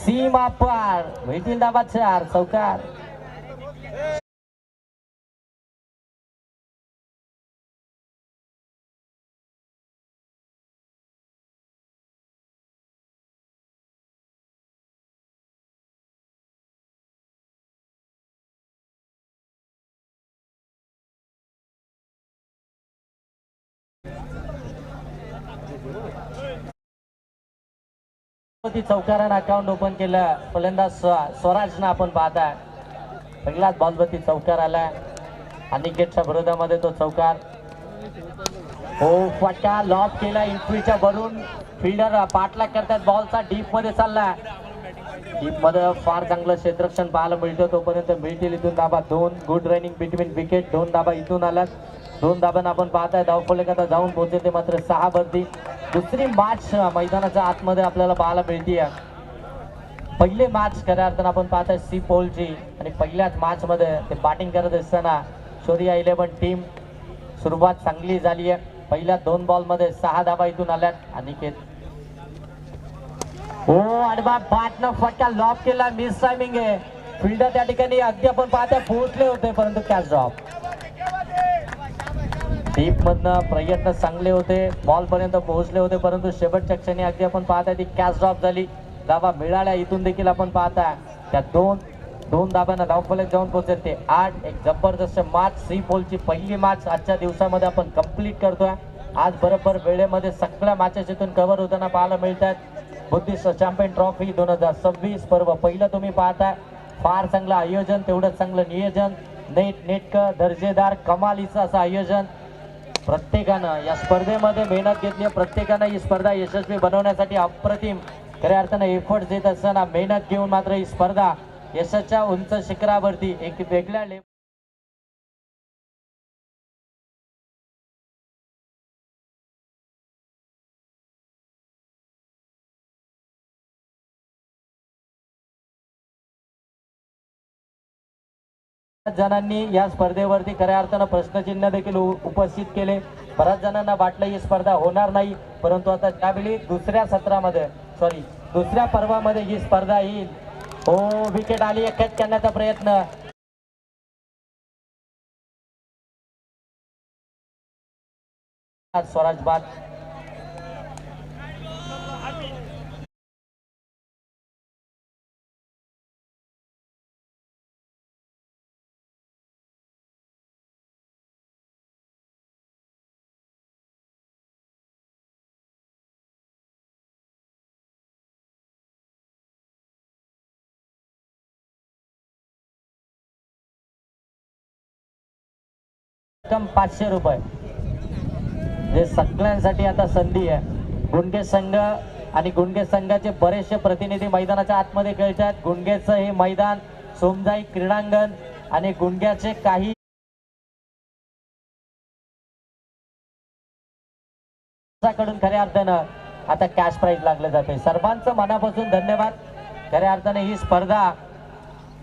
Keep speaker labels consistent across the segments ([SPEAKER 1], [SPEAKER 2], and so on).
[SPEAKER 1] सीमा पार भेटील धाबा 4 चौकार. चौकारानं account open केलं. फलंदाज स्वराजनं आपण पाहताय पहिलाच बॉलवरती चौकार आलाय. अनिकेतच्या विरोधामध्ये तो चौकार. हो फटका लॉब केला इंटवीच्या वरून. फिल्डर पाठलाग करतात. बॉलचा डीप मध्ये चालला. डीप मध्ये फार चांगलं क्षेत्ररक्षण पाहायला मिळतं. तोपर्यंत मिळतील इथून धाबा 2. Good running between wicket. 2 धाबा इथून आलात. 2 धाब्यानं आपण पाहताय धावफलक आता जाऊन पोहोचते मात्र 6 वरती. दुसरी मॅच मैदानाच्या आतमध्ये आपल्याला पाहायला मिळते. पहिले मॅच खऱ्या अर्थानं आपण पाहताय सी पोलची आणि पहिल्याच मॅच मध्ये ते बॅटिंग करत असताना शोरिया 11 टीम सुरुवात चांगली झाली आहे. पहिल्या 2 बॉल मध्ये 6 धाबा इथून आल्यात. अनिकेत हो आडवा बॅटनं फटका लॉब केला. मिस टायमिंग आहे. फिल्डर त्या ठिकाणी अगदी आपण पाहताय पोहोचले होते परंतु कॅच ड्रॉप. डीप मधनं प्रयत्न चांगले होते. बॉल पर्यंत पोहोचले होते परंतु शेवटच्या क्षणी अगदी आपण पाहताय ती कॅच ड्रॉप झाली. धाबा मिळाल्या इथून देखील आपण पाहताय त्या 2 धाब्यांना धावफलक जाऊन पोहोचेल ते 8. एक जबरदस्त मॅच सी पोलची पहिली मॅच आजच्या दिवसामध्ये आपण कंप्लीट करतोय. आज बरोबर वेळेमध्ये सगळ्या मॅचेस इथून कव्हर होताना पाहायला मिळतात. बुद्धिस्ट चॅम्पियन ट्रॉफी 2026 पर्व पहिलं तुम्ही पाहताय. फार चांगलं आयोजन तेवढंच चांगलं नियोजन. नेटकं दर्जेदार कमालीचं असं आयोजन. प्रत्येकानं या स्पर्धेमध्ये मेहनत घेतली. प्रत्येकानं ही स्पर्धा यशस्वी बनवण्यासाठी अप्रतिम खऱ्या अर्थानं एफर्ट देत असताना मेहनत घेऊन मात्र ही स्पर्धा यशाच्या उंच शिखरावरती एक वेगळ्या जणांनी या स्पर्धेवरती खऱ्या अर्थानं प्रश्नचिन्ह देखील उपस्थित केले. बऱ्याच जणांना वाटलं ही स्पर्धा होणार नाही परंतु आता त्यावेळी दुसऱ्या पर्वामध्ये ही स्पर्धा येईल. हो विकेट आली. कॅच करण्याचा प्रयत्न. स्वराज बाद. रक्कम 500 रुपये. जे सगळ्यांसाठी आता संधी आहे. गुंडगे संघ आणि गुंडगे संघाचे बरेचसे प्रतिनिधी मैदानाच्या आतमध्ये खेळतात. गुंडगेचं हे मैदान सोमजाई क्रीडांगण आणि गुंडग्याचे काही कडून खऱ्या अर्थानं आता कॅश प्राइज लागले जाते. सर्वांचं मनापासून धन्यवाद. खऱ्या अर्थाने ही स्पर्धा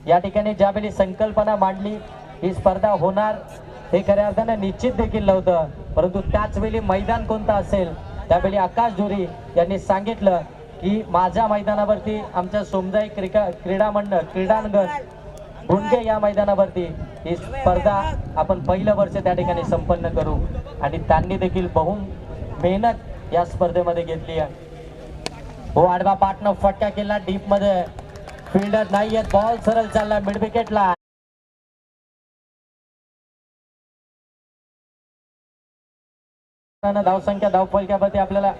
[SPEAKER 1] या ठिकाणी ज्यावेळी संकल्पना मांडली ही स्पर्धा होणार हे खऱ्या अर्थाने निश्चित देखील नव्हतं परंतु त्याच वेळी मैदान कोणतं असेल त्यावेळी आकाश धुरी यांनी सांगितलं की माझ्या मैदानावरती आमच्या सोमजाई क्रीडांगण गुंडगे या मैदानावरती ही स्पर्धा आपण पहिलं वर्ष त्या ठिकाणी संपन्न करू आणि त्यांनी देखील बहु मेहनत या स्पर्धेमध्ये घेतली आहे. हो आडवा पाटनं फटका केला. डीप मध्ये फिल्डर नाही आहेत. बॉल सरळ चालला मिड विकेटला. धावसंख्या धावफलकावरती आपल्याला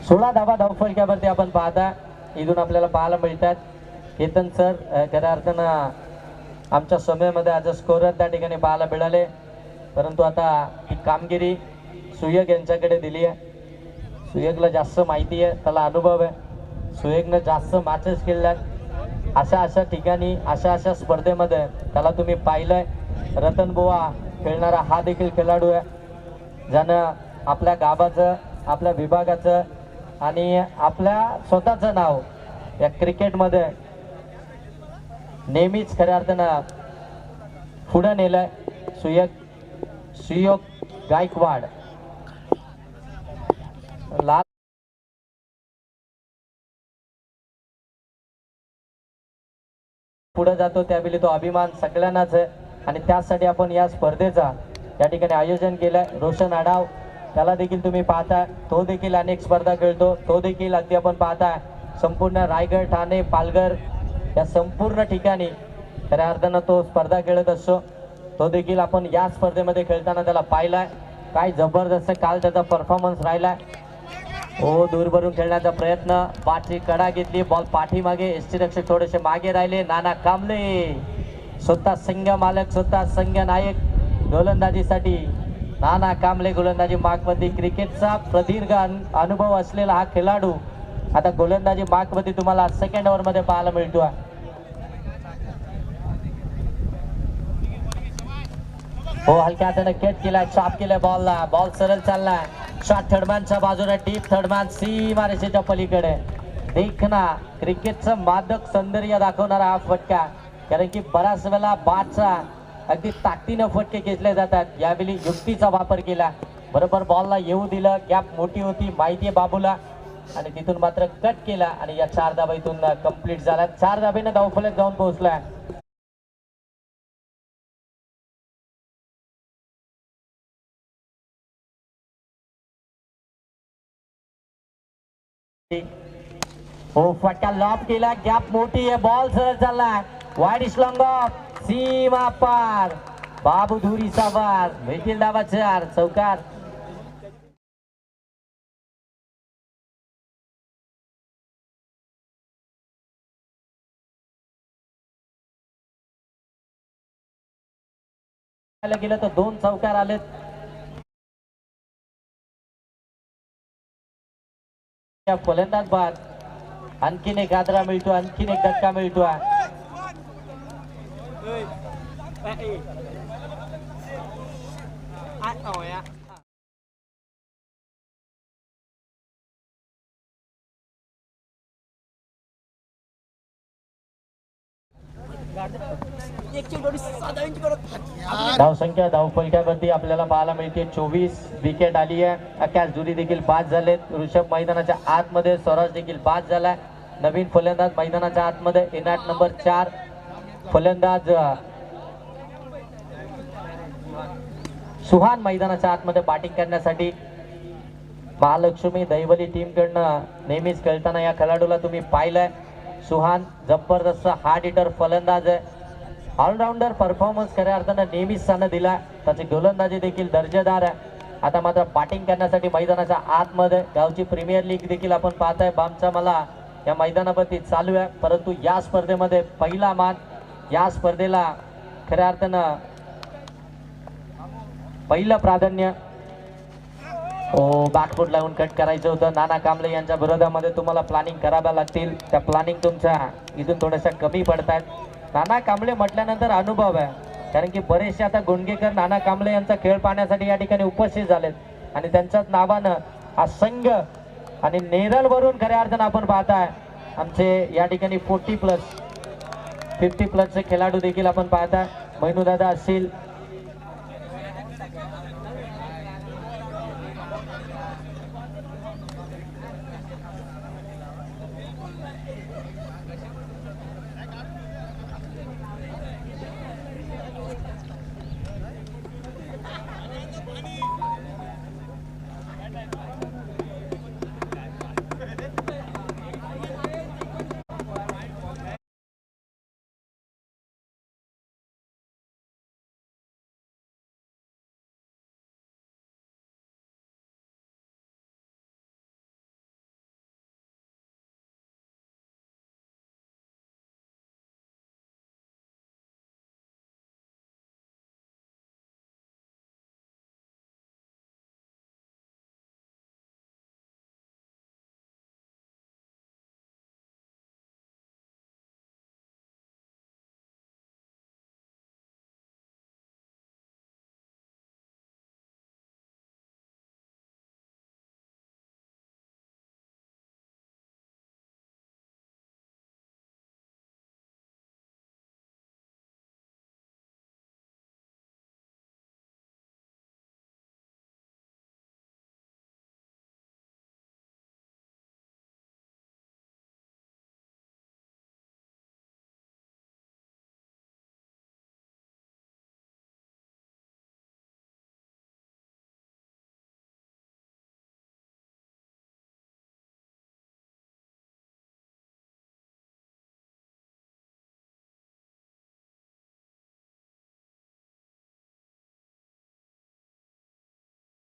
[SPEAKER 1] 16 धावा धावफलकावरती आपण पाहता इथून आपल्याला पाहायला मिळतात. केतन सर खऱ्या अर्थानं आमच्या समयामध्ये आज स्कोरर त्या ठिकाणी पाहायला मिळाले परंतु आता ही कामगिरी सुयोग यांच्याकडे दिली आहे. सुयोगला जास्त माहिती आहे. त्याला अनुभव आहे. सुयोगनं जास्त मॅचेस केल्यात. अशा ठिकाणी अशा स्पर्धेमध्ये त्याला तुम्ही पाहिलंय. रतन बुवा खेळणारा हा देखील खेळाडू आहे ज्यानं आपल्या गावाचं आपल्या विभागाचं आणि आपल्या स्वतःचं नाव या क्रिकेटमध्ये नेहमीच खऱ्या अर्थानं पुढे नेलंय. सुयोग गायकवाड लाल पुढे जातो त्यावेळी तो अभिमान सगळ्यांनाच आहे आणि त्यासाठी आपण या स्पर्धेचा या ठिकाणी आयोजन केलंय. रोशन आढाव त्याला देखील तुम्ही पाहताय, तो देखील अनेक स्पर्धा खेळतो, तो देखील अगदी आपण पाहताय संपूर्ण रायगड, ठाणे, पालघर या संपूर्ण ठिकाणी खऱ्या अर्थानं तो स्पर्धा खेळत असतो. तो देखील आपण या स्पर्धेमध्ये खेळताना त्याला पाहिलाय. काय जबरदस्त काल त्याचा परफॉर्मन्स राहिलाय. हो, दूरवरून खेळण्याचा प्रयत्न, पाठी कडा घेतली, बॉल पाठीमागे, एसटी रक्षक थोडेसे मागे राहिले. नाना कांबळे स्वतः संघ मालक, स्वतः संघ नायक गोलंदाजीसाठी. नाना कांबळे गोलंदाजी मार्कमध्ये. क्रिकेटचा प्रदीर्घ अनुभव असलेला हा खेळाडू आता गोलंदाजी मार्कमध्ये तुम्हाला सेकंड ओव्हर मध्ये पाहायला मिळतो. हो, हलक्या हाताने केट केलाय, चॉप केलाय बॉलला, बॉल सरळ चाललाय. शॉट थर्डमॅनच्या बाजूला, डीप थर्डमॅन, सीमारेषेच्या पलीकडे. देखना क्रिकेटचं मादक सौंदर्य दाखवणारा हा फटका, कारण की बऱ्याच वेळेला बादचा अगदी ताकदीनं फटके घेतले जातात. यावेळी युक्तीचा वापर केला, बरोबर बॉलला येऊ दिलं. गॅप मोठी होती, माहिती आहे बाबूला, आणि तिथून मात्र कट केला आणि या 4 धाबा इथून कंप्लीट झाल्या. 4 धाबेने धावफलक जाऊन पोहोचलाय. हो, फटका लॉब केला, गॅप मोठी आहे, बॉल सरळ चाललाय, वाईड लॉंग ऑफ, सीमा पार. बाबू धुरीचा बार, भेटील धाबा 4, चौकार. गेलं तर 2 चौकार आलेत. फलंदाज बाद, आणखीन एक आदरा मिळतो, आणखीन एक धक्का मिळतो. धावसंख्या धावफलकावरती आपल्याला पाहायला मिळते 24. विकेट आली आहे. आकाश दुरी देखील बाद झालेत. ऋषभ मैदानाच्या आतमध्ये, स्वराज देखील बाद झालाय. नवीन फलंदाज मैदानाच्या आतमध्ये, इनाट नंबर 4 फलंदाज सुहान मैदानाच्या आतमध्ये बॅटिंग करण्यासाठी. महालक्ष्मी दैवली टीम कडनं नेहमीच खेळताना या खेळाडूला तुम्ही पाहिलंय. सुहान जबरदस्त हार्ड हिटर फलंदाज आहे, ऑलराऊंडर परफॉर्मन्स खऱ्या अर्थानं नेहमीच स्थान दिला. त्याची गोलंदाजी देखील दर्जेदार आहे. आता मात्र बॅटिंग करण्यासाठी मैदानाच्या आतमध्ये गावची प्रीमियर लीग देखील आपण पाहताय बामचा मला या मैदानावरती चालू आहे. परंतु या स्पर्धेमध्ये पहिला मान, या स्पर्धेला खऱ्या अर्थानं पहिलं प्राधान्य. बॅकफूट लावून कट करायचं होतं. नाना कांबळे यांच्या विरोधामध्ये तुम्हाला प्लॅनिंग कराव्या लागतील. त्या प्लॅनिंग तुमच्या इथून थोड्याशा कमी पडतात. नाना कांबळे म्हटल्यानंतर अनुभव आहे, कारण की बरेचसे आता गुंडगेकर नाना कांबळे यांचा खेळ पाहण्यासाठी या ठिकाणी उपस्थित झालेत आणि त्यांच्याच नावानं हा संघ आणि नेरळ वरून खऱ्या अर्थानं आपण पाहताय आमचे या ठिकाणी 40+, 50+चे खेळाडू देखील आपण पाहताय. मैनूदादा असतील,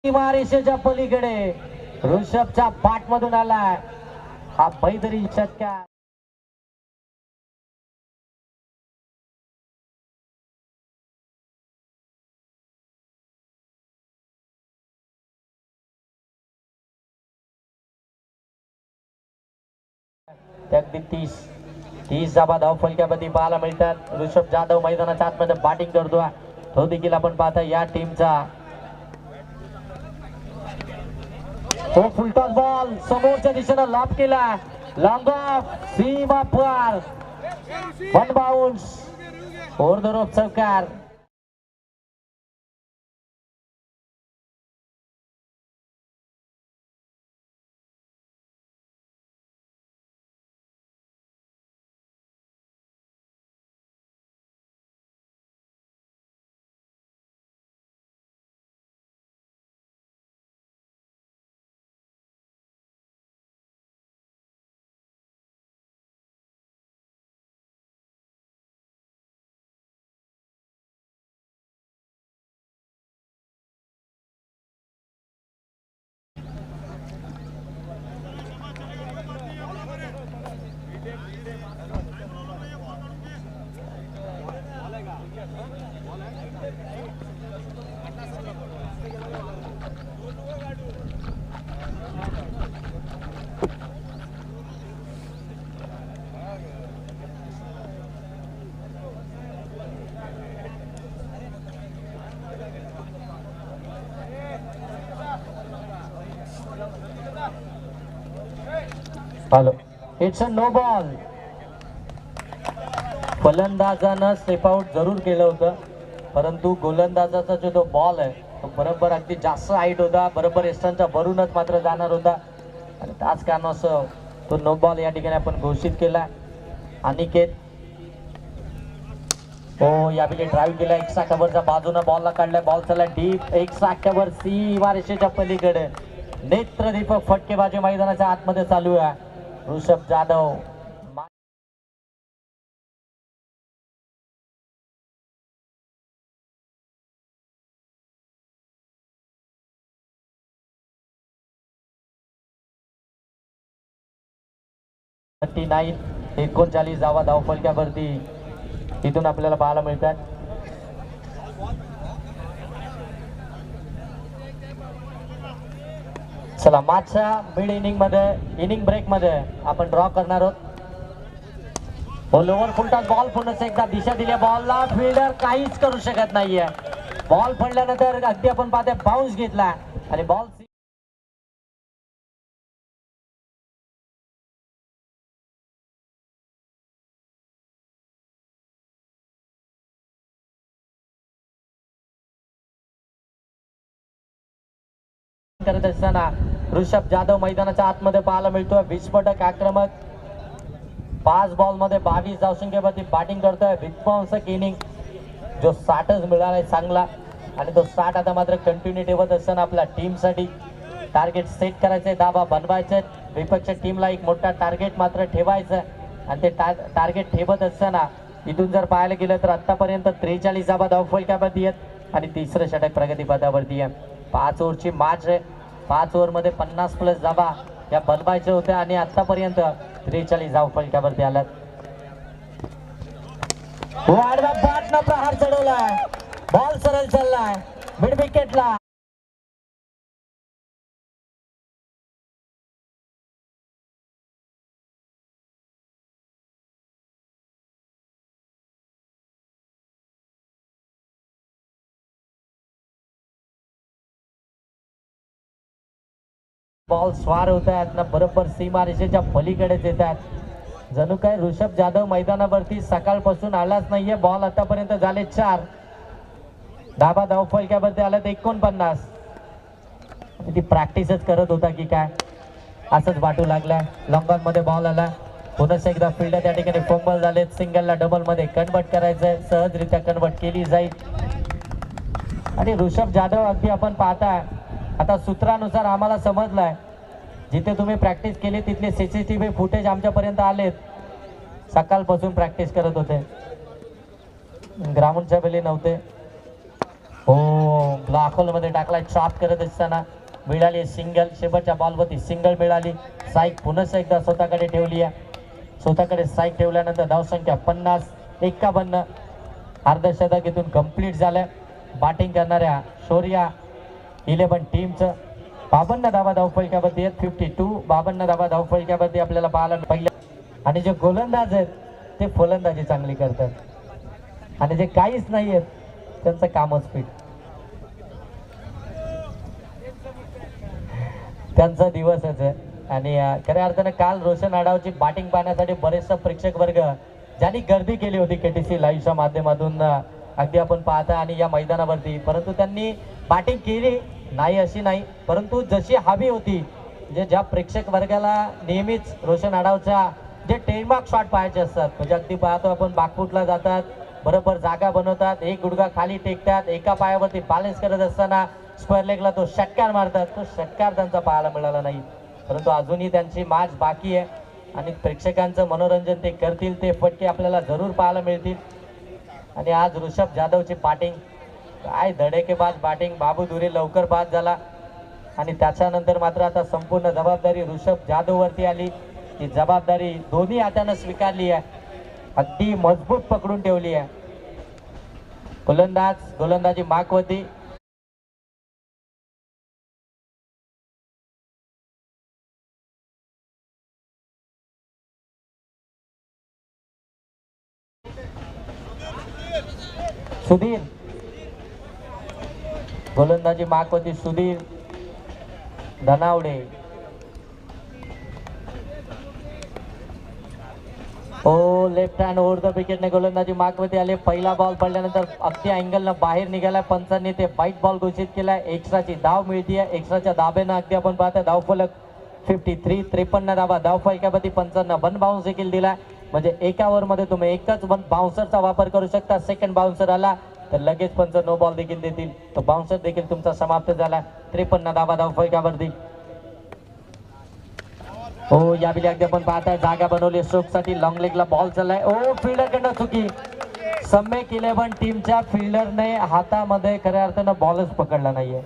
[SPEAKER 1] सीमारेषेच्या पलीकडे ऋषभच्या पाठ मधून आलाय हा बैदरी षटकार. अगदी 30 जाबा धाव फलक्यामध्ये पाहायला मिळतात. ऋषभ जाधव मैदानाच्या आतमध्ये बॅटिंग करतोय. तो देखील आपण पाहता या टीमचा. तो फुलटॉस बॉल समोरच्या दिशेनं लॉब केला. लॉंग ऑफ सीमा पार. One bounce over the rope चौकार. Hello, it's a no ball. फलंदाजानं स्टेप आउट जरूर केलं होतं, परंतु गोलंदाजाचा जो तो बॉल आहे तो बरोबर अगदी जास्त हाईट होता, बरोबर एस्टनच्या वरूनच मात्र जाणार होता आणि त्याच कारणास्तव तो नो बॉल या ठिकाणी आपण घोषित केला. अनिकेत हो यावेळी ड्राईव्ह केला. एक साठावरच्या बाजूने बॉलला काढलाय. बॉल चला डीप. एक साठावर सीमारेषेच्या पलीकडे नेत्रदीपक फटकेबाजी मैदानाच्या आतमध्ये चालू आहे. ऋषभ जाधव नाही 39 धावा धावफलक्यावरती इथून आपल्याला पाहायला मिळतात. चला मागच्या मिड इनिंग ब्रेक मध्ये आपण ड्रॉ करणार आहोत. लोवर फुलटॉस बॉल पुन्हा एकदा दिशा दिली. बॉलला फिल्डर काहीच करू शकत नाहीये. बॉल पडल्यानंतर अगदी आपण पाहते बाउन्स घेतला आणि बॉल करत असताना ऋषभ जाधव मैदानाच्या आतमध्ये पाहायला मिळतोय. विस्फोटक आक्रमक 5 बॉल मध्ये 22 धावसंख्येवरती बॅटिंग करतोय. विध्वंसक इनिंग जो 60च मिळालाय चांगला आणि तो 60 आता मात्र कंटिन्यू ठेवत असताना आपल्या टीम साठी टार्गेट सेट करायचंय, दाबा बनवायचे. विपक्ष टीमला एक मोठा टार्गेट मात्र ठेवायचं आणि ते टार्गेट ठेवत असताना इथून जर पाहायला गेलं तर आतापर्यंत 43 धावा धावफलकावरती आहेत आणि तिसरं षटक प्रगतीपथावरती आहे. 5 ओव्हरची मॅच आहे. 5 ओव्हर मध्ये 50+ धावा या बनवायच्या होत्या आणि आतापर्यंत 43 धावफलकावरती आल्यात. वाडवा बॅटनं प्रहार चढवलाय. बॉल सरळ चाललाय मिड विकेटला. बॉल स्वार होत आहेत ना, बरोबर सीमारेषेच्या पलीकडेच येतात. जणू काय ऋषभ जाधव मैदानावरती सकाळपासून आलाच नाहीये. बॉल आतापर्यंत झाले 4. धाबा धावफलक्यावरती आल्यात 49. ती प्रॅक्टिसच करत होता की काय असंच वाटू लागलाय. लॉंगॉन मध्ये बॉल आला. पुन्हा एकदा फील्ड त्या ठिकाणी फंबल झाले. सिंगलला डबल मध्ये कन्वर्ट करायचंय. सहजरित्या कन्वर्ट केली जाईल आणि ऋषभ जाधव अगदी आपण पाहताय आता सूत्रानुसार आम्हाला समजलंय जिथे तुम्ही प्रॅक्टिस केली तिथले सीसीटीव्ही फुटेज आमच्यापर्यंत आलेत. सकाळपासून प्रॅक्टिस करत होते, ग्राउंडच्या वेळी नव्हते. हो मध्ये टाकलाय चॉप करत असताना मिळाली सिंगल. शेवटच्या बॉलवरती सिंगल मिळाली. साईक पुन्हा एकदा स्वतःकडे ठेवली आहे. स्वतःकडे साईक ठेवल्यानंतर धावसंख्या 50-51. अर्धशतक इथून कंप्लीट झालं. बॅटिंग करणाऱ्या शौर्या 11 टीमचं 52 धावा धावफलकावरती आहेत. 52 52 धावा धावफलकावरती आपल्याला पाहायला पहिल्या. आणि जे गोलंदाज आहेत ते फलंदाजी चांगली करतात आणि जे काहीच नाही आहेत त्यांचं कामच पीठ. त्यांचा दिवसच आहे. आणि खऱ्या अर्थानं काल रोशन आढावची बॅटिंग पाहण्यासाठी बरेचसा प्रेक्षक वर्ग ज्यांनी गर्दी केली होती केटीसी लाईव्हच्या माध्यमातून अगदी आपण पाहता आणि या मैदानावरती, परंतु त्यांनी बॅटिंग केली नाही अशी नाही, परंतु जशी हवी होती म्हणजे ज्या प्रेक्षक वर्गाला नेहमीच रोशन आढावच्या जे टेलमार्क शॉट पाहायचे असतात, म्हणजे अगदी पाहतो आपण बागफुटला जातात, बरोबर जागा बनवतात, एक गुडघा खाली टेकतात, एका पायावरती बॅलन्स करत असताना स्क्वेअर लेगला तो षटकार मारतात. तो षटकार त्यांचा पाहायला मिळाला नाही, परंतु अजूनही त्यांची मॅच बाकी आहे आणि प्रेक्षकांचं मनोरंजन ते करतील. ते फटके आपल्याला जरूर पाहायला मिळतील. आणि आज ऋषभ जाधवची बॅटिंग काय धडेकेबाज बॅटिंग. बाबू दुरे लवकर बाद झाला आणि त्याच्यानंतर मात्र आता संपूर्ण जबाबदारी ऋषभ जाधववरती आली. ती जबाबदारी दोन्ही हातानं स्वीकारली आहे, अगदी मजबूत पकडून ठेवली आहे. गोलंदाजी माकवती. सुधीर गोलंदाजी माकवती. सुधीर धनावडे ओ लेफ्ट हँड ओव्हर द विकेटने गोलंदाजी माकवती आले. पहिला बॉल पडल्यानंतर अगदी अँगलनं बाहेर निघाला. पंचांनी ते व्हाईट बॉल घोषित केलाय. एक्स्ट्राची धाव मिळतीये. एक्स्ट्राच्या धाब्यानं अगदी आपण पाहता धावफलक 53. 53 धावा धावफलकावरती. पंचांना 1 बाउन्स देखील दिला. म्हणजे एका ओव्हरमध्ये तुम्ही एकच बाउन्सरचा वापर करू शकता. सेकंड बाउन्सर आला तर लगेच पंच नो बॉल देखील देतील. तो बाउन्सर देखील तुमचा समाप्त झाला. 53 धावा धावफलकावरती. हो यावेळी अगदी आपण पाहताय जागा बनवली स्ट्रोकसाठी. लॉंग लेगला बॉल चाललाय. ओ फिल्डरकडनं चुकी. सम्यक 11 टीमच्या फिल्डरने हातामध्ये खऱ्या अर्थानं बॉलच पकडला नाहीये.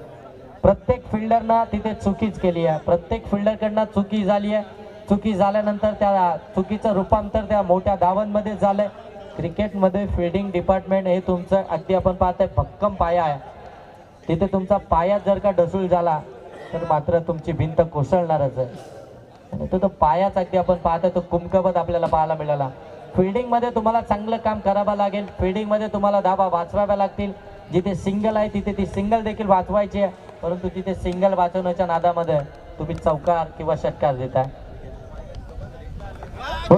[SPEAKER 1] प्रत्येक फिल्डरनं तिथे चुकीच केली आहे. प्रत्येक फिल्डरकडनं चुकी झाली आहे. चुकी झाल्यानंतर त्या चुकीचं रूपांतर त्या मोठ्या धावांमध्ये झालंय. क्रिकेटमध्ये फील्डिंग डिपार्टमेंट हे तुमचं अगदी आपण पाहताय भक्कम पाया आहे. तिथे तुमचा पाया जर का ढसूळ झाला तर मात्र तुमची भिंत कोसळणारच आहे. आणि तो पायाच अगदी आपण पाहताय तो कुमकवत आपल्याला पाहायला मिळाला. फिल्डिंगमध्ये तुम्हाला चांगलं काम करावं लागेल. फिल्डिंगमध्ये तुम्हाला धावा वाचवाव्या लागतील. जिथे सिंगल आहे तिथे ती सिंगल देखील वाचवायची आहे, परंतु तिथे सिंगल वाचवण्याच्या नादामध्ये तुम्ही चौकार किंवा षटकार देताय.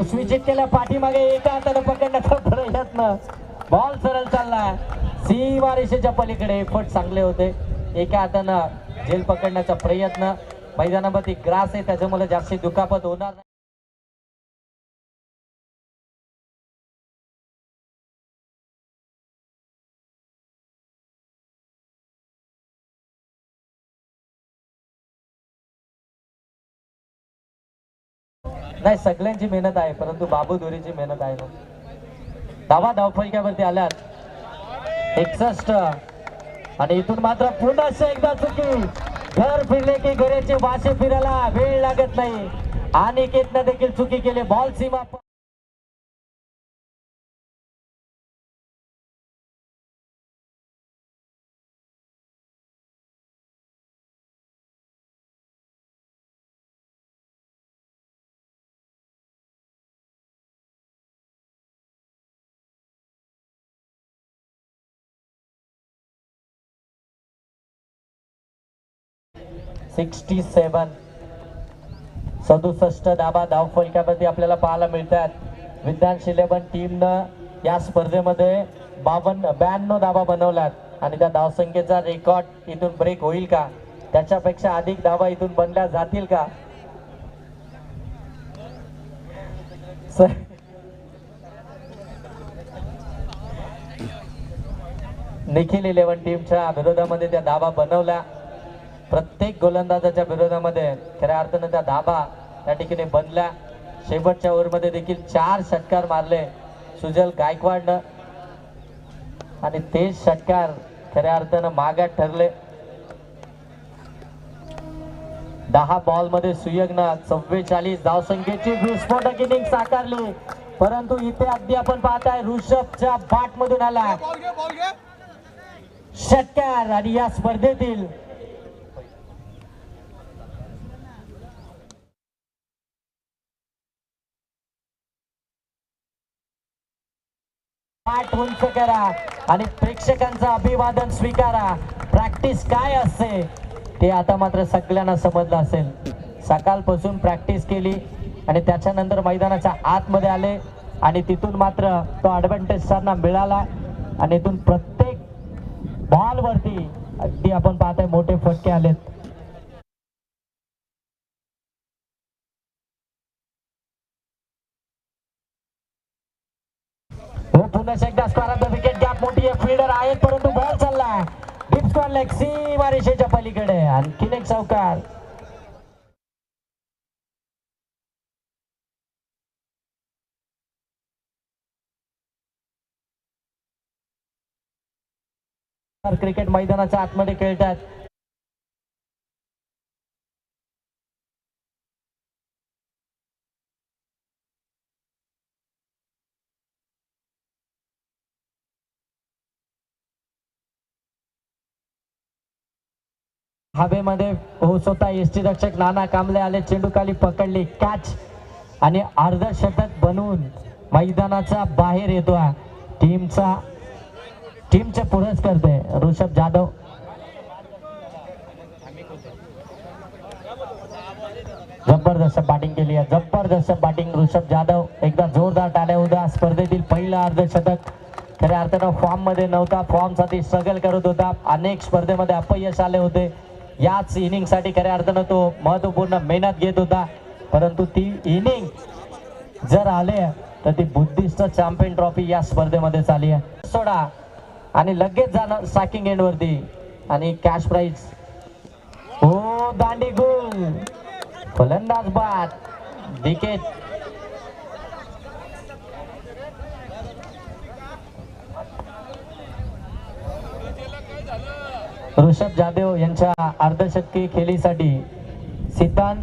[SPEAKER 1] स्विच केल्या पाठीमागे एका हाताने पकडण्याचा प्रयत्न. बॉल सरळ चाललाय सीमारेषेच्या पलीकडे. फट चांगले होते. एका हातानं झेल पकडण्याचा प्रयत्न. मैदानावरती ग्रास आहे त्याच्यामुळे जास्त दुखापत होणार नाही. नाही सगळ्यांची मेहनत आहे, परंतु बाबू दुरीची मेहनत आहे ना. धावा धावफलकावरती आल्यात 61 आणि इथून मात्र पुन्हा एकदा चुकी. घर फिरले की घराचे वाशे फिरायला वेळ लागत नाही. अनिकेतनं देखील चुकी केली. बॉल सीमा सिक्स्टी 67 धाबा धावफलकावरती आपल्याला पाहायला मिळतात. विद्यार्थी 11 टीमनं या स्पर्धेमध्ये 52 धाबा बनवल्यात आणि त्या धावसंख्येचा रेकॉर्ड इथून ब्रेक होईल का? त्याच्यापेक्षा अधिक धावा इथून बनल्या जातील का? निखिल 11 टीमच्या विरोधामध्ये त्या धावा बनवल्या. प्रत्येक गोलंदाजाच्या विरोधामध्ये खऱ्या अर्थानं त्या धाबा त्या ठिकाणी बनल्या. शेवटच्या ओव्हरमध्ये देखील 4 षटकार मारले सुजल गायकवाडनं आणि ते षटकार खऱ्या अर्थानं मागात ठरले. 10 बॉल मध्ये सुयोगनं 44 धावसंख्येची विस्फोटक इनिंग साकारली. परंतु इथे अगदी आपण पाहताय ऋषभच्या बाट मधून आला षटकार आणि या स्पर्धेतील बाट उंच करा आणि प्रेक्षकांचं अभिवादन स्वीकारा. प्रॅक्टिस काय असते ते आता मात्र सगळ्यांना समजलं असेल. सकाळपासून प्रॅक्टिस केली आणि त्याच्यानंतर मैदानाच्या आतमध्ये आले आणि तिथून मात्र तो ॲडव्हान्टेज त्यांना मिळाला आणि इथून प्रत्येक बॉल वरती अगदी आपण पाहताय मोठे फटके आलेत. पुन्हा एकदा स्क्वेअर विकेट गॅप मोठी आहे. फिल्डर आहेत परंतु बॉल चालला डीप स्क्वेअर लेग सीमा रेषेच्या पलीकडे. आणखीन एक चौकार. क्रिकेट मैदानाच्या आतमध्ये खेळतात. हवेमध्ये स्वतः एसटी रक्षक नाना कांबळे आले. चेंडू खाली पकडली कॅच आणि अर्धशतक बनवून मैदानाच्या बाहेर येतो. टीमचे पुरस्कर्ते ऋषभ जाधव. जबरदस्त बॅटिंग केली आहे. जबरदस्त बॅटिंग ऋषभ जाधव. एकदा जोरदार टाळ्या उद्या. स्पर्धेतील पहिला अर्धशतक. खऱ्या अर्थानं फॉर्म मध्ये नव्हता. फॉर्म साठी स्ट्रगल करत होता. अनेक स्पर्धेमध्ये अपयश आले होते. याच इनिंग साठी खऱ्या अर्थानं तो महत्वपूर्ण मेहनत घेत होता. परंतु ती इनिंग जर आले तर ती बुद्धिस्ट चॅम्पियन ट्रॉफी या स्पर्धेमध्ये चालली आहे. सोडा आणि लगेच जाणं सॅकिंग एंड वरती आणि कॅश प्राइज. हो दांडी गोल. फलंदाज बाद विकेट. ऋषभ जाधव यांच्या अर्धशतकी खेळीसाठी सिद्धांत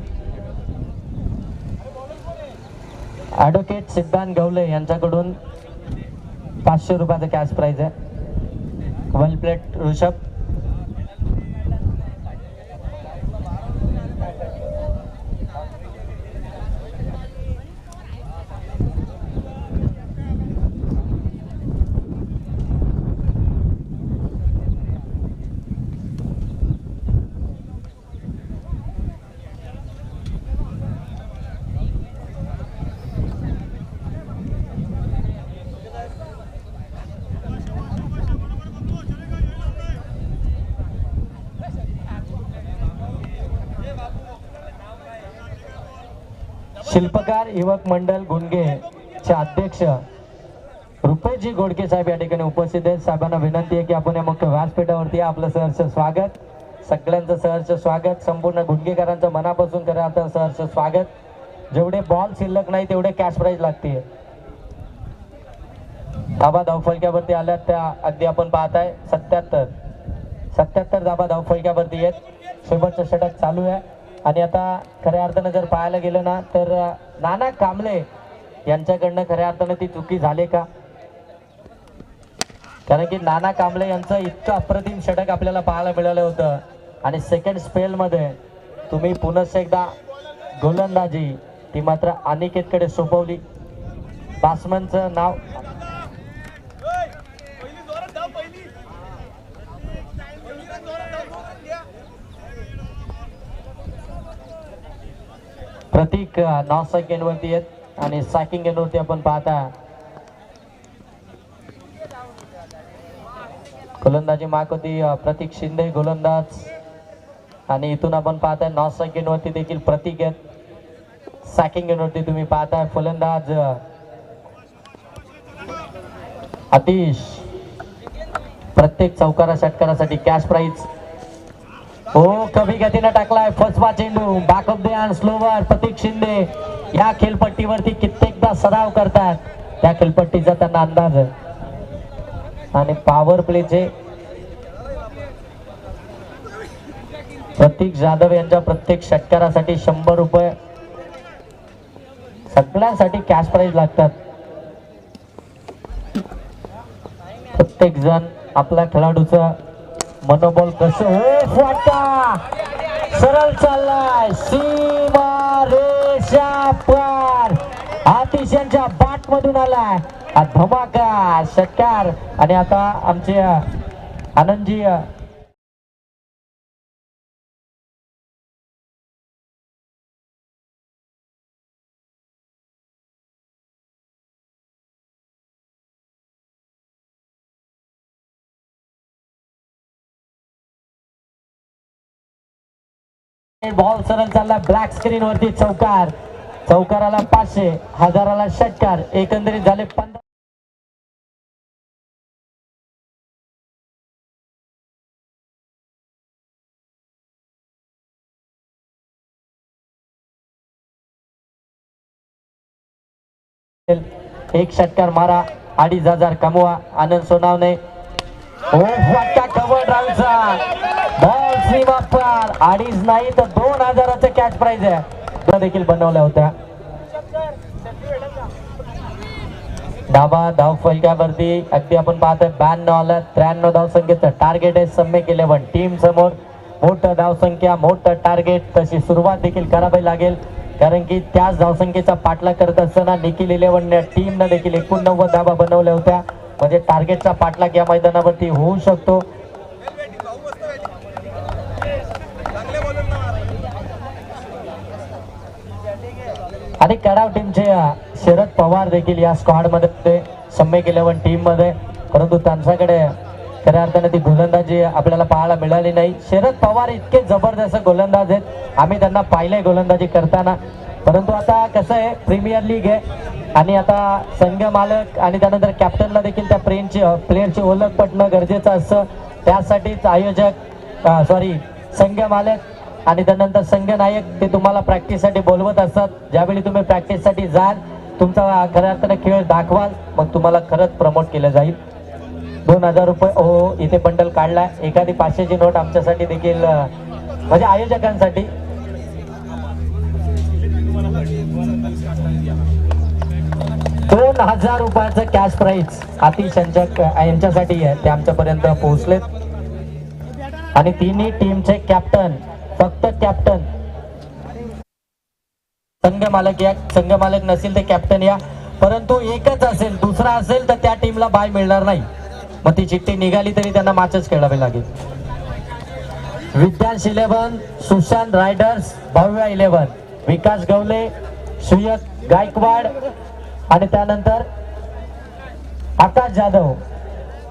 [SPEAKER 1] ॲडव्होकेट सिद्धांत गवले यांच्याकडून 500 रुपयाचं कॅश प्राइज आहे. वेल प्लेट ऋषभ. शिल्पकार युवक मंडळ गुणगे चे अध्यक्ष रुपेशजी गोडके साहेब या ठिकाणी उपस्थित आहेत. साहेबांना विनंती आहे की आपण या मुख्य व्यासपीठावरती आपलं सहर्ष स्वागत. सगळ्यांचं सहर्ष स्वागत. संपूर्ण गुणगेकरांचं मनापासून करा आता सहर्ष स्वागत. जेवढे बॉल शिल्लक नाही तेवढे कॅश प्राइज लागते. धाबा धावफलक्यावरती आल्यात त्या अगदी आपण पाहताय 77 धाबा धावफलक्यावरती आहेत. शेवटचं षटक चालू आहे आणि आता खऱ्या अर्थानं जर पाहायला गेलं ना तर नाना कांबळे यांच्याकडनं खऱ्या अर्थानं ती चुकी झाली का? कारण की नाना कांबळे यांचं इतकं अप्रतिम षटक आपल्याला पाहायला मिळालं होतं आणि सेकंड स्पेल मध्ये तुम्ही पुन्हा एकदा गोलंदाजी ती मात्र अनिकेतकडे सोपवली. बॅट्समनचं नाव प्रतीक नॉन स्ट्राइक वरती आहेत आणि सॅकिंग वरती आपण पाहता गोलंदाजी मार्क होती प्रतीक शिंदे गोलंदाज आणि इथून आपण पाहताय नॉन स्ट्राइक वरती देखील प्रतीक आहेत. सॅकिंग वरती तुम्ही पाहताय फलंदाज आतिश. प्रत्येक चौकारा षटकारासाठी कॅश प्राइज. हो कमी गतीने टाकलाय फसवा चेंडू. Back of the hand slower Prateek Shinde या खेळपट्टीवरती कित्येकदा सराव करतात. त्या खेळपट्टीचा त्यांना अंदाज आहे आणि पॉवर प्लेचे प्रतीक जाधव यांच्या प्रत्येक षटकारासाठी 100 रुपये. सगळ्यांसाठी कॅश प्राइज लागतात. प्रत्येक जण आपल्या खेळाडूचं मनोबल कसं फटका सरळ चाललाय सीमा रेषा पार. आतिश यांच्या बाट मधून आलाय हा धमाका षटकार. आणि आता आमचे आनंदजी बॉल सरळ चालला ब्लॅक स्क्रीन वरती. चौकार. चौकाराला 500, हजाराला षटकार. एकंदरीत झाले 15. एक षटकार मारा, 2500 कमवा. आनंद सोनावणे फटका कव्हर ड्राईव्हचा बॉल सीमा पार. 2.5 नाही तर 2000चा कॅच प्राइज आहे. देखील बनवल्या होत्या. धाव फलकावरती अगदी आपण पाहतोय 92 आला. 93 धावसंख्येचं टार्गेट आहे. सम्यक 11 टीम समोर. मोठं धावसंख्या, मोठं टार्गेट. तशी सुरुवात देखील करावी लागेल, कारण की त्याच धावसंख्येचा पाठलाग करत असताना निखिल 11 टीमनं देखील 89 धावा बनवल्या होत्या. म्हणजे टार्गेटचा पाठलाग या मैदानावरती होऊ शकतो. आणि कडाव टीमचे शरद पवार देखील या स्क्वॉड मध्ये सम्यक 11 टीम मध्ये, परंतु त्यांच्याकडे खऱ्या अर्थाने ती गोलंदाजी आपल्याला पाहायला मिळाली नाही. शरद पवार इतके जबरदस्त गोलंदाज आहेत, आम्ही त्यांना पाहिलंय गोलंदाजी करताना. परंतु आता कसं आहे, प्रीमियर लीग आहे आणि आता संघ मालक आणि त्यानंतर कॅप्टनला देखील त्या प्लेयरची ओळख पटणं गरजेचं असतं. त्यासाठीच आयोजक संघ मालक आणि त्यानंतर संघ नायक ते तुम्हाला प्रॅक्टिससाठी बोलवत असतात. ज्यावेळी तुम्ही प्रॅक्टिससाठी जाल, तुमचा खऱ्या अर्थाने खेळ दाखवाल, मग तुम्हाला खरंच प्रमोट केलं जाईल. 2000 रुपये. हो, इथे बंडल काढला. एखादी 500ची नोट आमच्यासाठी देखील, म्हणजे आयोजकांसाठी. ₹2000 कॅश प्राइज आतिश यांच्यासाठी आहे. ते आमच्यापर्यंत पोहोचलेत. आणि तिन्ही टीमचे कॅप्टन, फक्त कॅप्टन, संघ मालक नसेल ते कॅप्टन या. परंतु एकच असेल, दुसरा असेल तर त्या टीमला बाय मिळणार नाही. मग ती चिठ्ठी निघाली तरी त्यांना मॅचच खेळावे लागेल. विद्यांश 11, सुशांत रायडर्स, भव्य 11, विकास गवले, सुयत गायकवाड आणि त्यानंतर आकाश जाधव.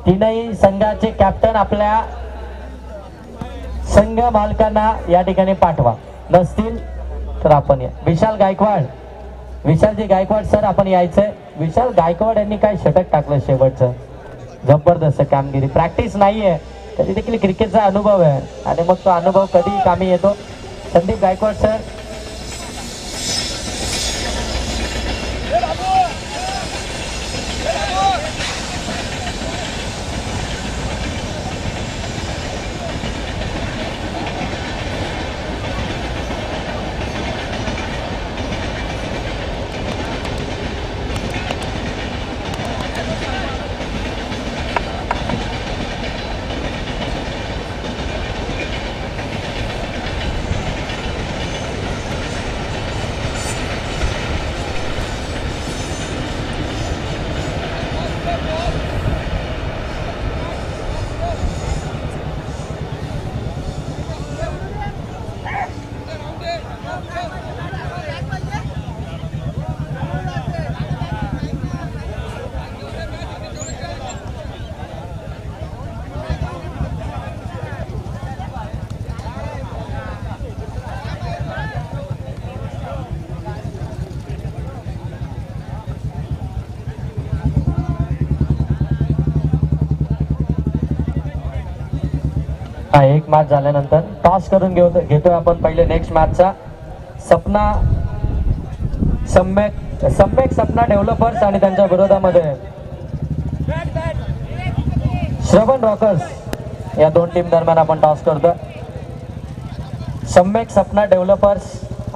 [SPEAKER 1] तीनही संघाचे कॅप्टन आपल्या संघ मालकांना या ठिकाणी पाठवा. नसतील तर आपण या. विशालजी गायकवाड सर, आपण यायचंय. विशाल गायकवाड यांनी काय षटक टाकलं शेवटचं, जबरदस्त कामगिरी. प्रॅक्टिस नाहीये तरी देखील क्रिकेटचा अनुभव आहे आणि मग तो अनुभव कधी कामी येतो. संदीप गायकवाड सर. एक मॅच झाल्यानंतर टॉस करून घेतोय आपण पहिले नेक्स्ट मॅचचा. सम्यक सपना डेव्हलपर्स आणि त्यांच्या विरोधामध्ये श्रवण रॉकर्स, या दोन टीम दरम्यान आपण टॉस करतो. सम्यक सपना डेव्हलपर्स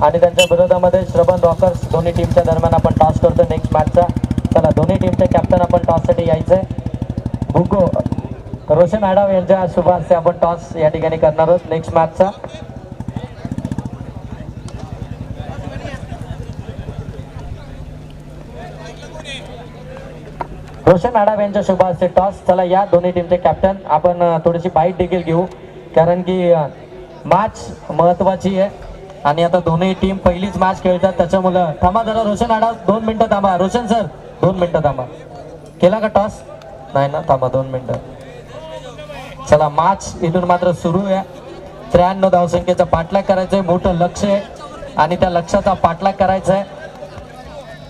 [SPEAKER 1] आणि त्यांच्या विरोधामध्ये श्रवण रॉकर्स दोन्ही टीमच्या दरम्यान आपण टॉस करतो नेक्स्ट मॅचचा. चला दोन्ही टीमचे कॅप्टन आपण टॉससाठी यायचंय. बुगो रोशन आडाव यांच्या शुभ हस्ते आपण टॉस या ठिकाणी करणार आहोत नेक्स्ट मॅचचा. रोशन आडाव यांच्या शुभ हस्ते टॉस. चला या दोन्ही टीमचे कॅप्टन आपण थोडीशी बाईट देखील घेऊ, कारण की मॅच महत्वाची आहे आणि आता दोन्ही टीम पहिलीच मॅच खेळतात त्याच्यामुळं. थांबा जरा रोशन आडाव 2 मिनिटं थांबा. रोशन सर 2 मिनिटं थांबा. केला का टॉस? नाही ना, थांबा 2 मिनिटं. चला मॅच इथून मात्र सुरू आहे. 93 धावसंख्येचा पाठलाग करायचंय, मोठं लक्ष आहे आणि त्या लक्ष्याचा पाठलाग करायचा आहे.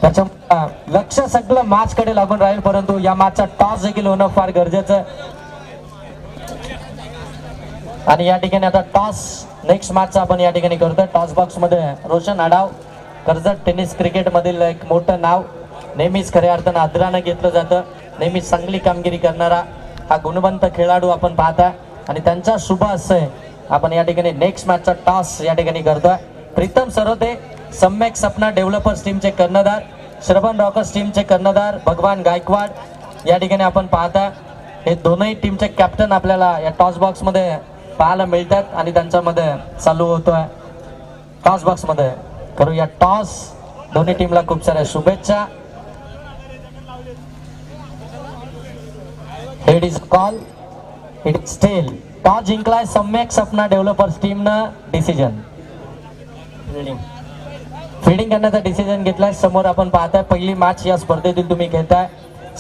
[SPEAKER 1] त्याच्या लक्ष सगळं मॅच कडे लागून राहील, परंतु या मॅचचा टॉस देखील होणं फार गरजेचं आहे. आणि या ठिकाणी आता टॉस नेक्स्ट मॅचचा आपण या ठिकाणी करतोय. टॉस बॉक्स मध्ये रोशन आडाव, कर्जत टेनिस क्रिकेट मधील एक मोठं नाव, नेहमीच खऱ्या अर्थानं आदरानं घेतलं जातं, नेहमी चांगली कामगिरी करणारा हा गुणवंत खेळाडू आपण पाहता आणि त्यांचा शुभ हस्ते आपण या ठिकाणी नेक्स्ट मॅचचा टॉस या ठिकाणी करतोय. प्रीतम सरोते सम्यक सपना डेव्हलपर्स टीमचे कर्णधार, श्रवण रॉकर्स टीमचे कर्णधार भगवान गायकवाड या ठिकाणी आपण पाहता. हे दोनही टीमचे कॅप्टन आपल्याला या टॉस बॉक्स मध्ये पाहायला मिळतात आणि त्यांच्यामध्ये चालू होतोय. टॉस बॉक्स मध्ये करूया टॉस. दोन्ही टीमला खूप साऱ्या शुभेच्छा. It is call, it is स्टेल. टॉस जिंकलाय सम्यक सपना डेव्हलपर्स टीमनं. डिसिजन फिल्डिंग करण्याचा डिसिजन घेतलाय. समोर आपण पाहताय पहिली मॅच या स्पर्धेतील तुम्ही घेताय.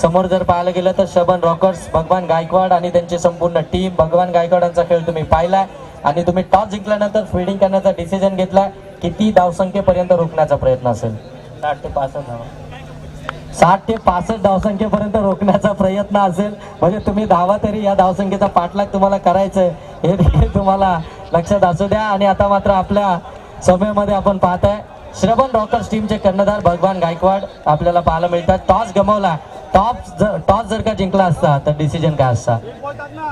[SPEAKER 1] समोर जर पाहायला गेलं तर श्रवण रॉकर्स, भगवान गायकवाड आणि त्यांची संपूर्ण टीम. भगवान गायकवाडांचा खेळ तुम्ही पाहिलाय आणि तुम्ही टॉस जिंकल्यानंतर फिल्डिंग करण्याचा डिसिजन घेतलाय. किती धावसंख्येपर्यंत रोखण्याचा प्रयत्न असेल? 60 ते 65 धावसंख्येपर्यंत रोखण्याचा प्रयत्न असेल. म्हणजे तुम्ही धावा तरी या धावसंख्येचा पाठलाग तुम्हाला करायचंय हे देखील तुम्हाला लक्षात असू द्या. आणि आता मात्र आपल्या सभेमध्ये आपण पाहताय श्रवण रॉकर्स टीमचे कर्णधार भगवान गायकवाड आपल्याला पाहायला मिळतात. टॉस गमावला, टॉस जर का जिंकला असता तर डिसिजन काय असता?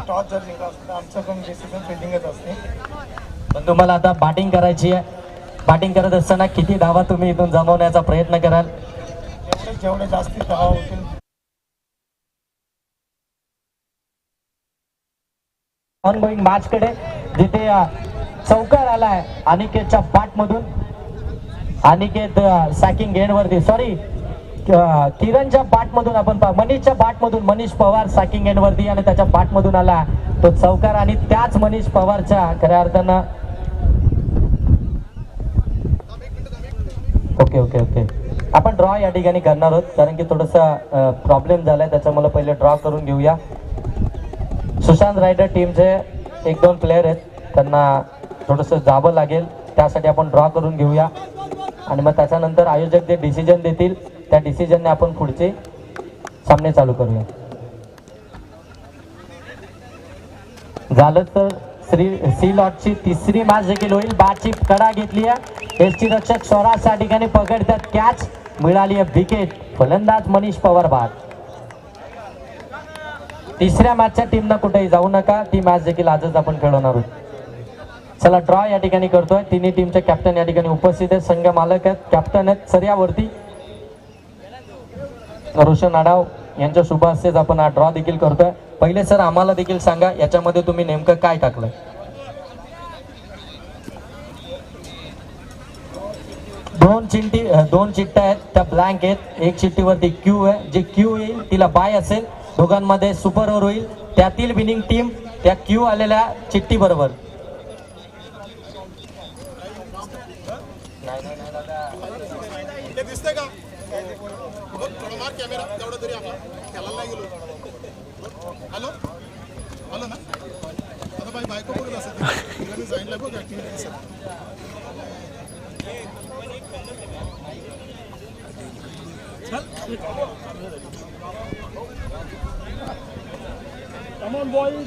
[SPEAKER 2] टॉस जर जिंकला असता आमचं पण डिसिजन फिल्डिंगच असते.
[SPEAKER 1] पण तुम्हाला आता बॅटिंग करायची आहे. बॅटिंग करत असताना किती धावा तुम्ही इथून जमवण्याचा प्रयत्न कराल?
[SPEAKER 2] जेवढे जास्ती धावा होतील.
[SPEAKER 1] ऑन गोईंग मॅच कडे जिथे चौकार आलाय अनिकेतच्या बॅट मधून. अनिकेत सॅकिंग एंड वरती, सॉरी किरणच्या बॅट मधून आपण मनीषच्या बॅट मधून मनीष पवार सॅकिंग एंड वरती आणि त्याच्या बॅट मधून आला तो चौकार. आणि त्याच मनीष पवारच्या खऱ्या अर्थानं ओके ओके ओके आपण ड्रॉ या ठिकाणी करणार आहोत, कारण की थोडासा प्रॉब्लेम झालाय त्याच्यामुळे पहिले ड्रॉ करून घेऊया. सुशांत रायडर टीमचे 1-2 प्लेयर आहेत, त्यांना थोडंसं जावं लागेल, त्यासाठी आपण ड्रॉ करून घेऊया. आणि मग त्याच्यानंतर आयोजक जे डिसिजन देतील त्या डिसिजनने आपण पुढचे सामने चालू करूया. झालं तर सी लॉटची तिसरी मॅच देखील होईल. बॅटची कडा घेतली आहे. एसटी रक्षक स्वराज त्या ठिकाणी पकडतात कॅच, मिळाली आहे विकेट. फलंदाज मनीष पवार बाद. तिसऱ्या मॅचच्या टीमना कुठेही जाऊ नका, ती मॅच देखील आजच आपण खेळवणार आहोत. चला ड्रॉ या ठिकाणी करतोय. तिन्ही टीमचे कॅप्टन या ठिकाणी उपस्थित आहेत, संघ मालक आहेत, कॅप्टन आहेत. सर्यावरती रोशन आडाव यांच्या शुभ हस्तेच आपण हा ड्रॉ देखील करतोय. पहिले सर आम्हाला देखील सांगा याच्यामध्ये तुम्ही नेमकं काय टाकलं? दोन चिठ्ठ्या आहेत त्या ब्लँक आहेत. एक चिठ्ठीवरती क्यू आहे, जे क्यू येईल तिला बाय असेल, दोघांमध्ये सुपर ओव्हर होईल. त्यातील विनिंग टीम त्या क्यू आलेल्या चिठ्ठी बरोबर
[SPEAKER 2] हॅलो हॅलो ना आता बाई बायको बघत असेल जाईनला बघ activity. Come on boys.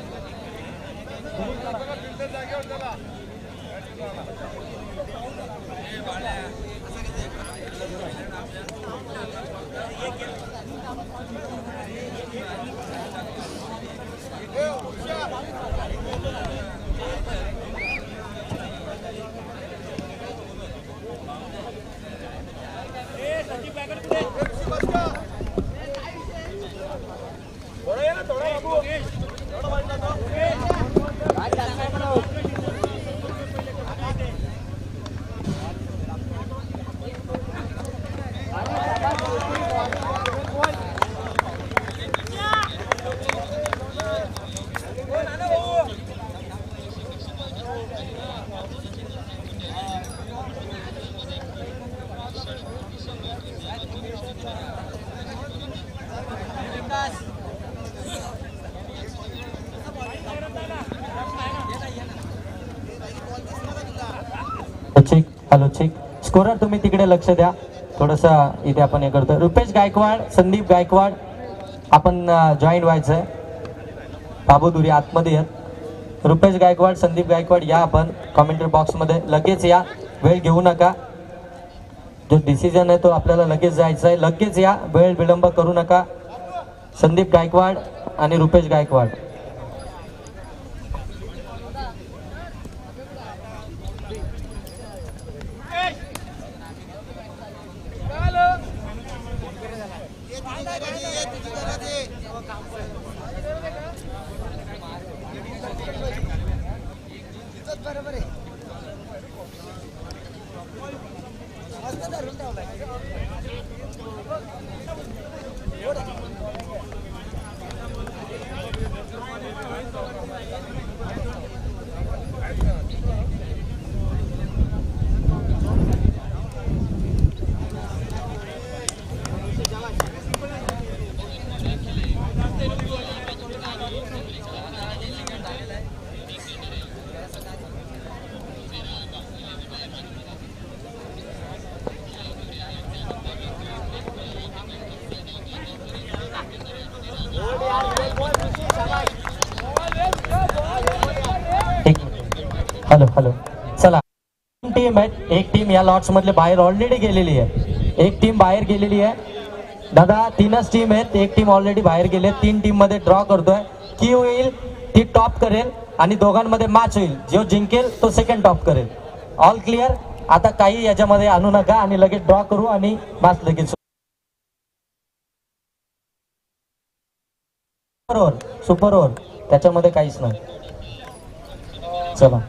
[SPEAKER 1] Check. Hello check. Scorer तुम्ही तिकडे लक्ष द्या थोडंसं. इथे आपण हे करतो. रुपेश गायकवाड, संदीप गायकवाड आपण जॉईन व्हायचंय. बाबू दुरी आतमध्ये आहेत. रुपेश गायकवाड, संदीप गायकवाड या आपण कॉमेंट्री बॉक्समध्ये लगेच या. वेळ घेऊ नका. जो डिसिजन आहे तो आपल्याला लगेच जायचा आहे. लगेच या, वेळ विलंब करू नका. संदीप गायकवाड आणि रुपेश गायकवाड. Hello hello. चला, टीम आहेत. एक टीम या लॉट्स मधले बाहेर ऑलरेडी गेलेली आहे. एक टीम बाहेर गेलेली आहे दादा. 3च टीम आहेत. एक टीम ऑलरेडी बाहेर गेली. 3 टीम मध्ये ड्रॉ करतोय. की होईल ती टॉप करेल आणि दोघांमध्ये मॅच होईल. जो जिंकेल तो सेकंड टॉप करेल. All clear. आता काही याच्यामध्ये आणू नका आणि लगेच ड्रॉ करू आणि मॅच लगेच. सुपर ओव्हर त्याच्यामध्ये काहीच नाही. चला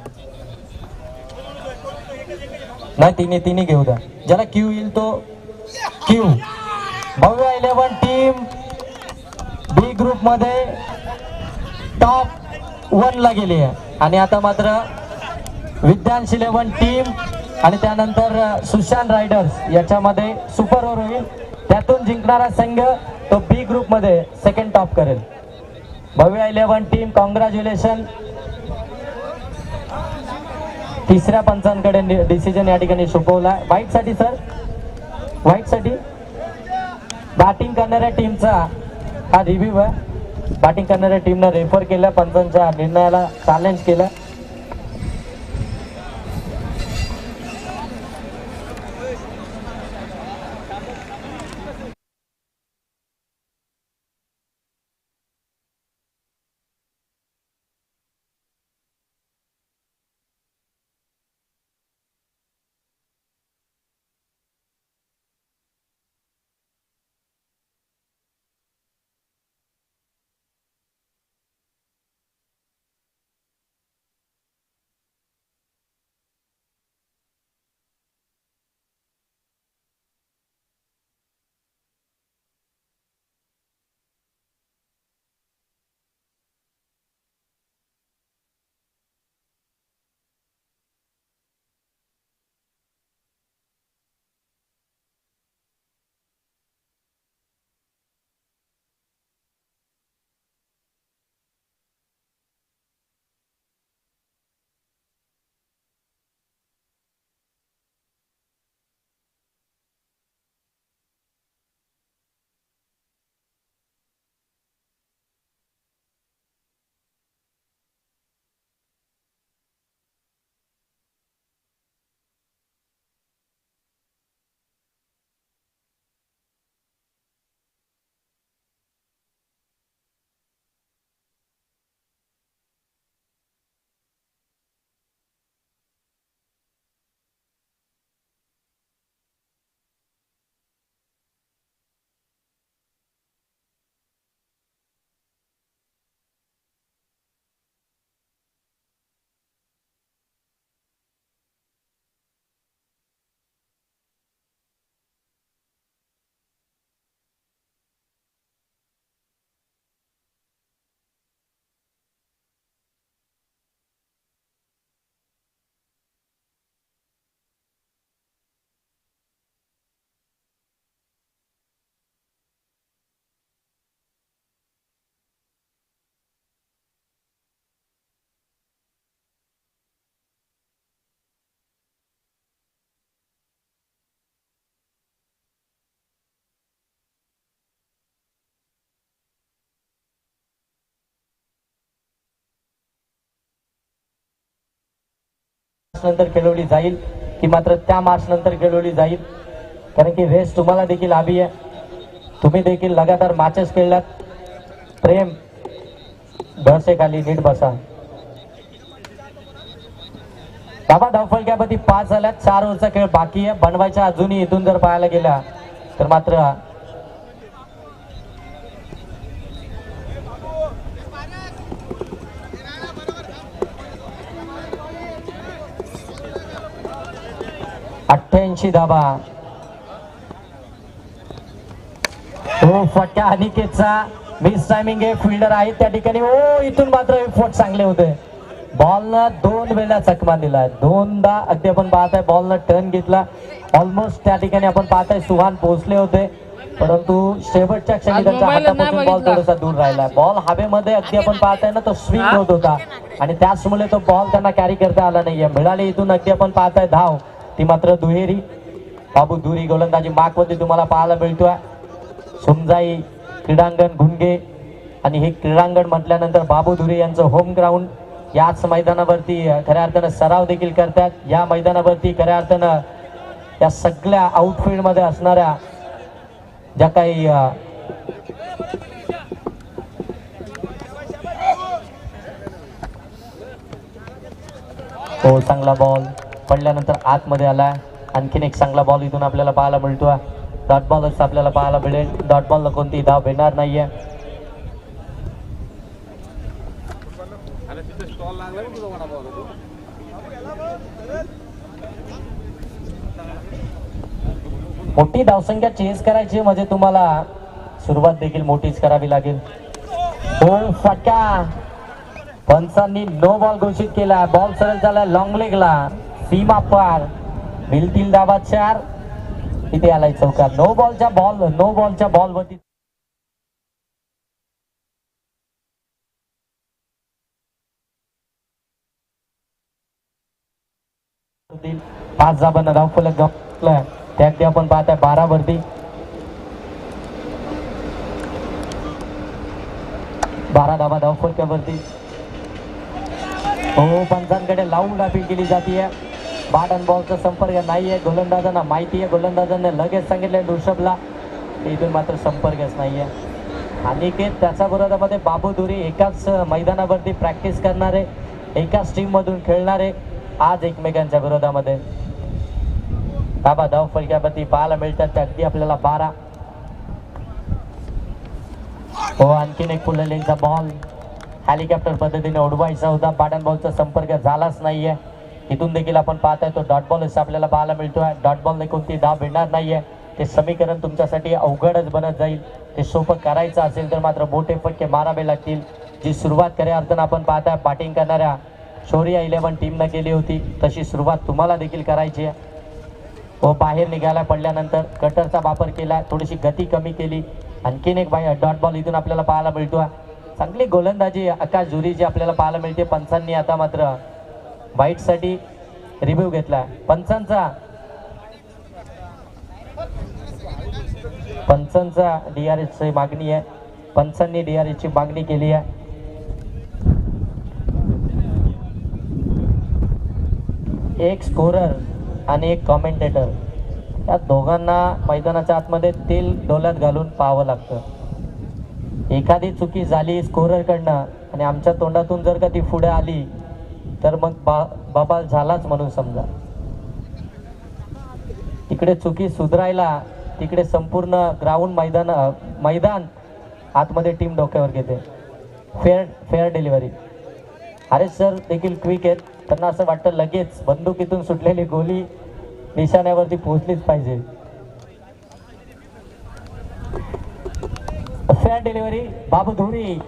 [SPEAKER 1] नाही, तिन्ही घेऊ द्या. ज्याला क्यू येईल तो क्यू. भव्य 11 टीम बी ग्रुप मध्ये टॉप 1 ला गेली आहे. आणि आता मात्र विद्यांश 11 टीम आणि त्यानंतर सुशांत रायडर्स याच्यामध्ये सुपर ओव्हर होईल. त्यातून जिंकणारा संघ तो बी ग्रुप मध्ये सेकंड टॉप करेल. भव्य 11 टीम कॉंग्रॅच्युलेशन. तिसऱ्या पंचांकडे डिसिजन या ठिकाणी सोपवला. व्हाईट साठी सर, व्हाईट साठी बॅटिंग करणाऱ्या टीमचा हा रिव्ह्यू आहे. बॅटिंग करणाऱ्या टीमनं रेफर केलं, पंचांच्या निर्णयाला चॅलेंज केलं. नंतर खेळवली जाईल की मात्र त्या मार्च नंतर खेळवली जाईल, कारण की रेस तुम्हाला देखील हवी आहे. तुम्ही देखील लगातार मॅचेस खेळलात. प्रेम घरचे खाली नीट बसा. बाबा धावफलक्यामध्ये 5 झाल्यात. 4 ओव्हरचा खेळ बाकी आहे. बनवायच्या अजूनही इथून जर पाहायला गेला तर मात्र अठ्ठ्याऐंशी धाबा. हो फटका अनिकेतचा मिस टायमिंग आहे. फिल्डर आहे त्या ठिकाणी. ओ इथून मात्र एफर्ट चांगले होते. बॉलनं 2 वेळा चकमा दिलाय. 2दा अगदी आपण पाहताय बॉलनं टर्न घेतला. ऑलमोस्ट त्या ठिकाणी आपण पाहताय सुहान पोहोचले होते, परंतु शेवटच्या क्षणी त्यांच्या हातापासून बॉल थोडासा दूर राहिला. बॉल हवेमध्ये अगदी आपण पाहताय ना तो स्विंग होत होता आणि त्याचमुळे तो बॉल त्यांना कॅरी करता आला नाहीये. मिळाली इथून अगदी आपण पाहताय धाव, ती मात्र दुहेरी. बाबू दुरी गोलंदाजी मार्कमध्ये तुम्हाला पाहायला मिळतोय. सुमजाई क्रीडांगण गुंगे आणि हे क्रीडांगण म्हटल्यानंतर बाबू धुरी यांचं होम ग्राउंड. याच मैदानावरती खऱ्या अर्थानं सराव देखील करतात. या मैदानावरती खऱ्या अर्थानं या सगळ्या आउटफील्ड मध्ये असणाऱ्या ज्या काही तो चांगला बॉल पडल्यानंतर आतमध्ये आला. आणखीन एक चांगला बॉल इथून आपल्याला पाहायला मिळतोय. डॉट बॉलच आपल्याला पाहायला मिळेल. डॉट बॉलला कोणती धाव भेटणार नाहीये. मोठी धावसंख्या चेस करायची म्हणजे तुम्हाला सुरुवात देखील मोठीच करावी लागेल. हो फटका. पंचांनी नो बॉल घोषित केला. बॉल सरळ झाला लॉंग लेगला. सीमा पार. मिळतील धावा 4. इथे आलाय चौकार. नो बॉलच्या बॉलवरती पाच धाबांना धावफलक गमावला. त्यात आपण पाहताय 12 वरती. 12 धाबा धावफलकावरती. हो पंचांकडे लावून अपील केली जाते. बॅट आणि बॉलचा संपर्क नाहीये. गोलंदाजांना माहिती आहे. गोलंदाजांना लगेच सांगितलंय ऋषभला, इथून मात्र संपर्कच नाहीये. अनिकेत त्याच्या विरोधामध्ये बाबू धुरी एकाच मैदानावरती प्रॅक्टिस करणारे, एकाच टीम मधून खेळणारे आज एकमेकांच्या विरोधामध्ये. धाबा धावफलकावरती पाहायला मिळतात त्या अगदी आपल्याला 12. हो आणखीन एक फुल लेगचा बॉल हेलिकॉप्टर पद्धतीने उडवायचा होता. बॅट आणि बॉलचा संपर्क झालाच नाहीये. इथून देखील आपण पाहताय तो डॉट बॉल आपल्याला पाहायला मिळतोय. डॉट बॉलने कोणती धाव भेटणार नाहीये. ते समीकरण तुमच्यासाठी अवघडच बनत जाईल. ते सोपं करायचं असेल तर मात्र मोठे फटके मारावे लागतील. जी सुरुवात खऱ्या अर्थानं आपण पाहताय बॅटिंग करणाऱ्या शौर्य 11 टीमनं केली होती, तशी सुरुवात तुम्हाला देखील करायची आहे. व बाहेर निघायला पडल्यानंतर कटरचा वापर केला, थोडीशी गती कमी केली. आणखीन एक डॉट बॉल इथून आपल्याला पाहायला मिळतोय. चांगली गोलंदाजी आकाश झुरीची आपल्याला पाहायला मिळते. पंचांनी आता मात्र वाईट साठी रिव्ह्यू घेतला. पंचांचा DRS ची मागणी आहे. पंचांनी DRS ची मागणी केली आहे. एक स्कोरर आणि एक कॉमेंटेटर या दोघांना मैदानाच्या आतमध्ये तेल डोल्यात घालून पाहावं लागतं. एखादी चुकी झाली स्कोरर कडनं आणि आमच्या तोंडातून जर का ती पुढे आली तर मग बाबा झालाच म्हणून समजा. तिकडे चुकी सुधारायला तिकडे संपूर्ण ग्राउंड मैदान आतमध्ये टीम डोक्यावर घेते. Fair delivery. अरे सर देखील क्विक आहेत. त्यांना असं वाटतं लगेच बंदुकीतून सुटलेली गोली निशाण्यावरती पोहोचलीच पाहिजे. Fair delivery. बाबू धुरी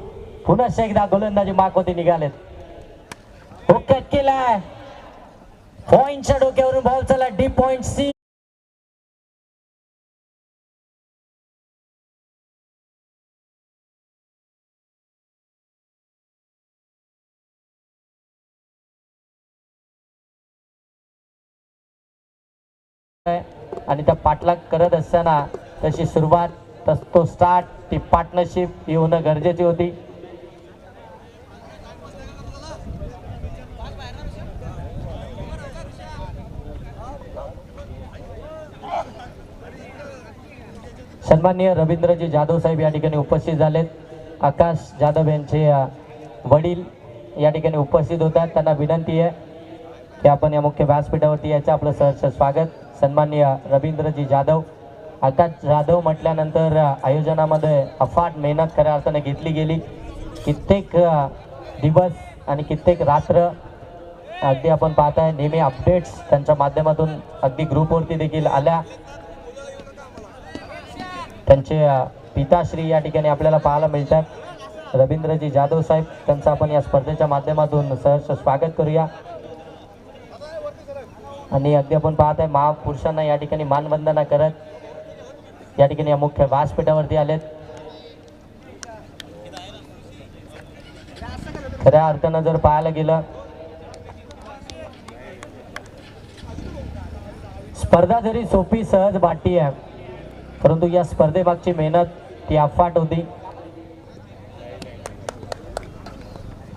[SPEAKER 1] पुन्हा एकदा गोलंदाजी मार्कवरती निघालेत. कट केलाय. पॉइंटच्या डोक्यावरून बॉल चला डीप पॉइंट सी. आणि त्या पाठलाग करत असताना तशी सुरुवात, तो स्टार्ट, ती पार्टनरशिप ही होणं गरजेची होती. सन्माननीय रवींद्रजी जाधव साहेब या ठिकाणी उपस्थित झालेत. आकाश जाधव यांचे वडील या ठिकाणी उपस्थित होतात. त्यांना विनंती आहे की आपण या मुख्य व्यासपीठावरती यायचं. आपलं सहर्ष स्वागत. सन्माननीय रवींद्रजी जाधव. आकाश जाधव म्हटल्यानंतर आयोजनामध्ये अफाट मेहनत खऱ्या अर्थाने घेतली गेली. कित्येक दिवस आणि कित्येक रात्र अगदी आपण पाहताय नेहमी अपडेट्स त्यांच्या माध्यमातून अगदी ग्रुपवरती देखील आल्या. त्यांचे पिताश्री या ठिकाणी आपल्याला पाहायला मिळतात. रवींद्रजी जाधव साहेब त्यांचं आपण या स्पर्धेच्या माध्यमातून सहर्ष स्वागत करूया. आणि अगदी आपण पाहताय महापुरुषांना या ठिकाणी मानवंदना करत या ठिकाणी या मुख्य व्यासपीठावरती आलेत. खऱ्या अर्थानं जर पाहायला गेलं स्पर्धा जरी सोपी सहज वाटती आहे, परंतु या स्पर्धेमागची मेहनत ती अफाट होती.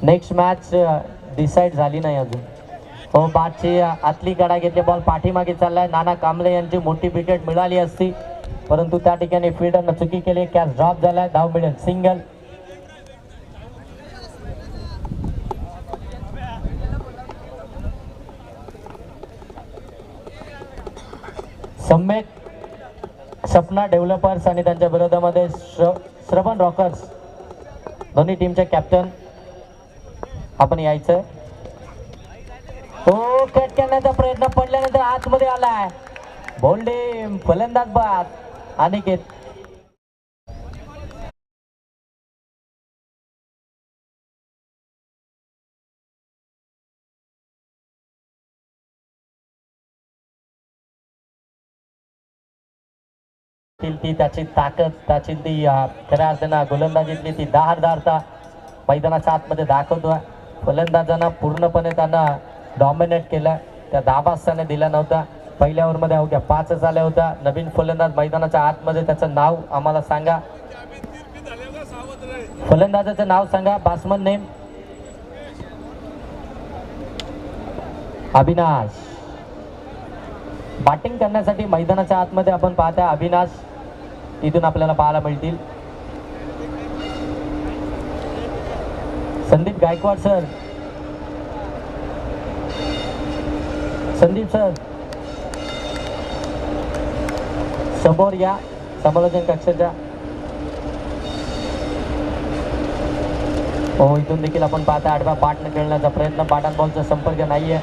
[SPEAKER 1] नेक्स्ट मॅच डिसाईड झाली नाही अजून. हो, बादची आतली कडा घेतली. बॉल पाठीमागे चाललाय. नाना कांबळे यांची मोठी विकेट मिळाली असती, परंतु त्या ठिकाणी फील्डरनं चुकी केली. कॅच ड्रॉप झालाय. धाव मिळेल सिंगल. सम्यक सपना डेव्हलपर्स आणि त्यांच्या विरोधामध्ये श्रवण रॉकर्स दोन्ही टीमचे कॅप्टन आपण यायचं. हो, कट करण्याचा प्रयत्न पडल्यानंतर आतमध्ये आलाय. बोल्डे फलंदाज बाद अनिकेत. ती त्याची ताकद, त्याची ती खऱ्या अर्थानं गोलंदाजीतली ती धारदारता मैदानाच्या आतमध्ये दाखवतो. फलंदाजांना पूर्णपणे त्यांना डॉमिनेट केलं. त्या धाबास त्याने दिला नव्हता. पहिल्या ओव्हरमध्ये अवघ्या 5 आल्या होत्या. नवीन फलंदाज मैदानाच्या आतमध्ये त्याचं नाव आम्हाला सांगा. फलंदाजाचं नाव सांगा. Batsman name Avinash. बॅटिंग करण्यासाठी मैदानाच्या आतमध्ये आपण पाहता अविनाश इथून आपल्याला पाहायला मिळतील. संदीप गायकवाड सर. संदीप सर समोर या समालोचन कक्षाच्या. हो, इथून देखील आपण पाहता आडव्या पाठने खेळण्याचा प्रयत्न. पाठात बॉलचा संपर्क नाहीये.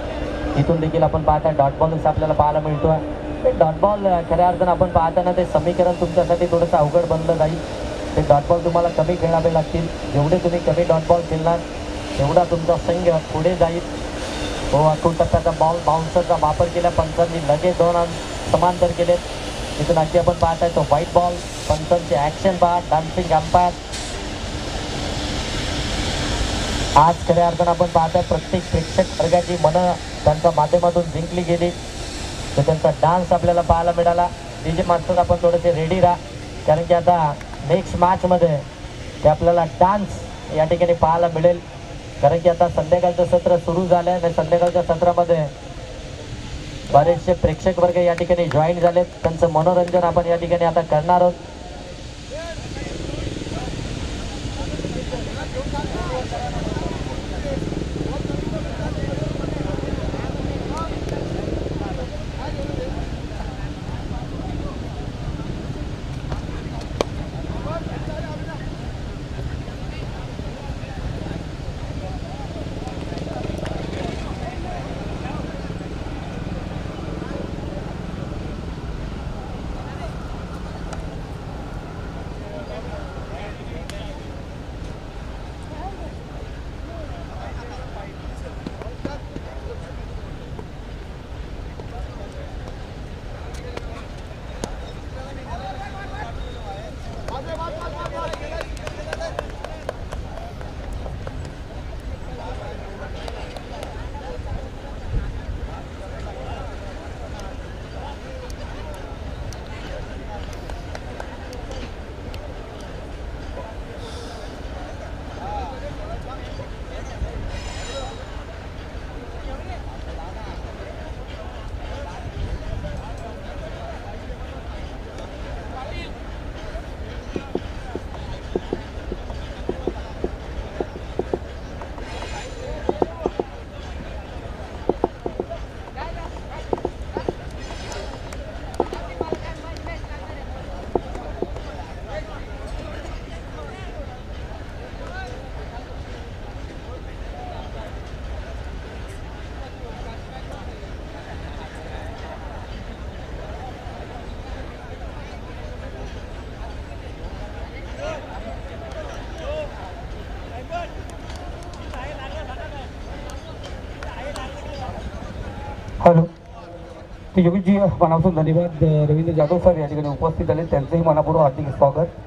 [SPEAKER 1] इथून देखील आपण पाहता डॉट बॉल आपल्याला पाहायला मिळतोय. ते डॉट बॉल खऱ्या अर्थानं आपण पाहताना ते समीकरण तुमच्यासाठी थोडंसं अवघड बनलं जाईल. ते डॉट बॉल तुम्हाला कमी खेळावे लागतील. जेवढे तुम्ही कमी डॉट बॉल खेळणार तेवढा तुमचा संघ पुढे जाईल. हो, अकूट टप्प्याचा बॉल बाउन्सरचा वापर केला. पंचांनी लगेच 2 रन समांतर केलेत. इथून अगदी आपण पाहताय तो व्हाईट बॉल. पंचांची ॲक्शन पहा. Dancing umpire. आज खऱ्या अर्थानं आपण पाहताय प्रत्येक प्रेक्षक वर्गाची मनं त्यांच्या माध्यमातून जिंकली गेली. तर त्यांचा डान्स आपल्याला पाहायला मिळाला. डीजे मास्टर आपण थोडेसे रेडी राहा, कारण की आता नेक्स्ट मॅचमध्ये ते आपल्याला डान्स या ठिकाणी पाहायला मिळेल. कारण की आता संध्याकाळचं सत्र सुरू झालं आहे आणि संध्याकाळच्या सत्रामध्ये बरेचसे प्रेक्षक वर्ग या ठिकाणी जॉईन झालेत. त्यांचं मनोरंजन आपण या ठिकाणी आता करणार आहोत.
[SPEAKER 3] हॅलो. तर योगीजी मनापासून धन्यवाद. रवींद्र जाधव सर या ठिकाणी उपस्थित झाले, त्यांचंही मनापूर्वक हार्दिक स्वागत.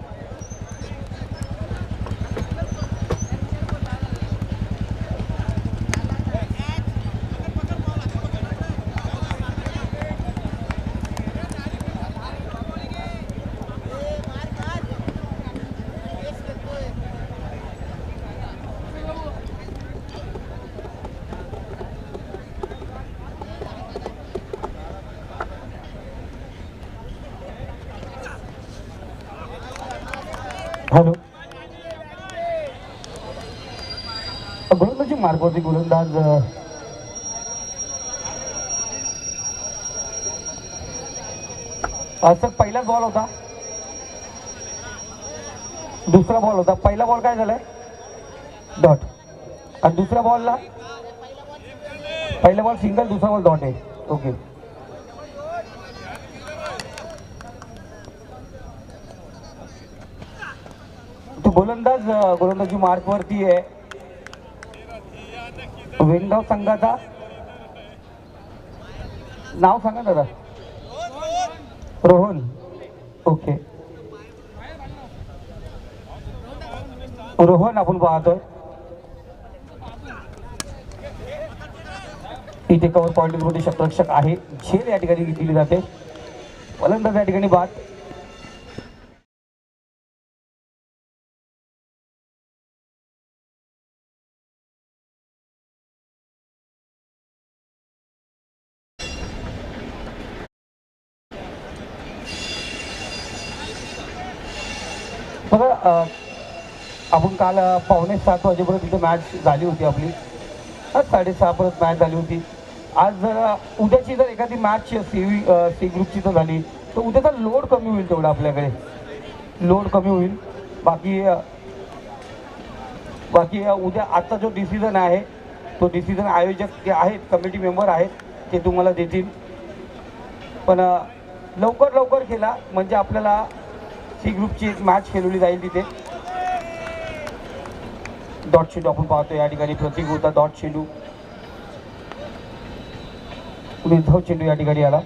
[SPEAKER 3] हॅलो. गोलंदाजी मार्गावरती गोलंदाज सर पहिलाच बॉल होता, दुसरा बॉल होता. पहिला बॉल काय झालाय? डॉट. आणि दुसऱ्या बॉलला पहिला बॉल सिंगल, दुसरा बॉल डॉट आहे. ओके. तो गोलंदाजी मार्कवरती आहे. वेंगाव संघाचा नाव सांगा दादा. रोहन. ओके. रोहन आपण पाहतोय इथे कव्हर पॉइंट मध्ये क्षेत्ररक्षक आहे. झेल या ठिकाणी दिली जाते. फलंदाज या ठिकाणी बाद. बघा आपण काल 6:45 वाजेपर्यंत तिथे मॅच झाली होती आपली. आज 6:30 परत मॅच झाली होती. आज जर उद्याची जर एखादी मॅच सी ग्रुपची तर झाली तर उद्याचा लोड कमी होईल, तेवढा आपल्याकडे लोड कमी होईल. बाकी उद्या आजचा जो डिसिजन आहे तो डिसिजन आयोजक जे आहेत, कमिटी मेंबर आहेत, ते तुम्हाला देतील. पण लवकर केला म्हणजे आपल्याला सी ग्रुपची एक मॅच खेळवली जाईल तिथे. डॉट शेडू आपण पाहतो या ठिकाणी. प्रतीक होता डॉट शेडू. उद्धव चेंडू या ठिकाणी आला.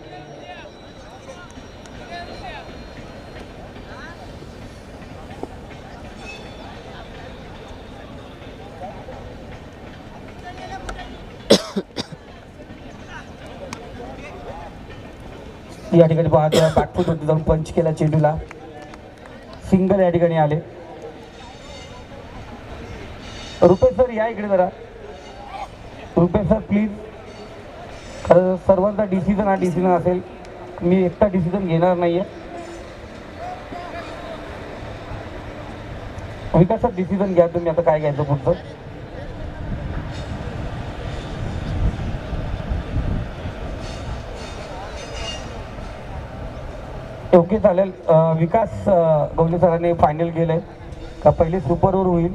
[SPEAKER 3] या ठिकाणी पाहतो बॅकफूट होती, जाऊन पंच केला चेंडूला. सिंगल या ठिकाणी आले. रुपेश सर या इकडे जरा. Rupesh sir please. खरं सर्वांचा डिसिजन हा डिसिजन असेल, मी एकटा डिसिजन घेणार नाहीये. विकास सर डिसिजन घ्या तुम्ही, आता काय घ्यायचं पुढचं. ओके चालेल. विकास गवले सरांनी फायनल केलंय का पहिले सुपर ओव्हर होईल.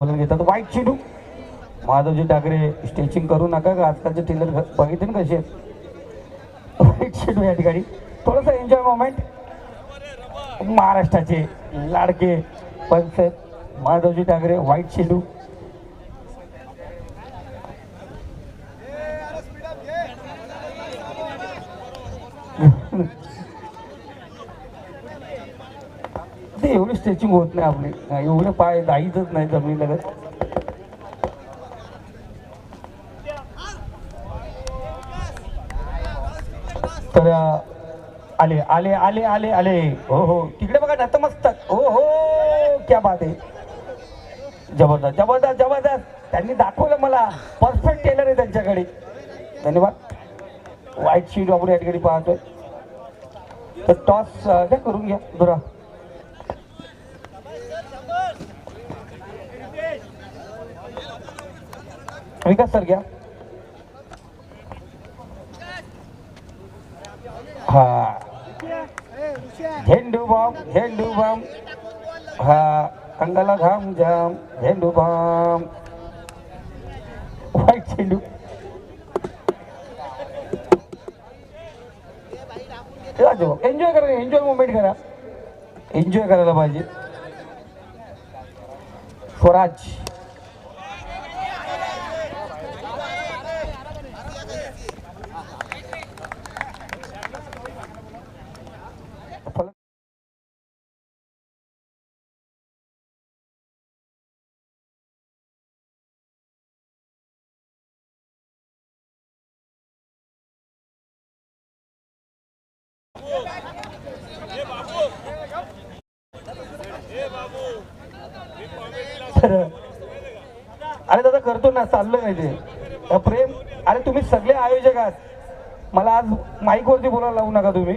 [SPEAKER 3] घेतात वाईट चेंडू. माधवजी ठाकरे स्टेचिंग करू नका का, आजकालचे टेलर बघितले ना कसे. वाईट चेंडू या ठिकाणी. थोडंसं एन्जॉय मोमेंट. महाराष्ट्राचे लाडके पंच माधवजी ठाकरे. वाईट चेंडू. ते एवढी स्ट्रेचिंग होत नाही आपली, एवढे पाय जाईतच नाही जमिनी लगत. तर आले आले आले आले आले हो हो तिकडे बघा नतमस्तक हो हो क्या बात आहे जबरदस्त जबरदस्त जबरदस्त त्यांनी दाखवलं मला परफेक्ट टेलर आहे त्यांच्याकडे धन्यवाद वाईट शीट आपण या ठिकाणी पाहतोय तर टॉस काय करून घ्या दुरा विकास सर घ्या हा झेंडू बॉम्ब हा अंगाला घाम जाम झेंडू बॉम्ब वाईट झेंडू एन्जॉय करा एन्जॉय मोमेंट करा एन्जॉय करायला पाहिजे स्वराज अरे दादा करतो ना चाललोय नाही ते प्रेम अरे तुम्ही सगळे आयोजक आहात मला आज माईक वरती बोलायला लावू नका तुम्ही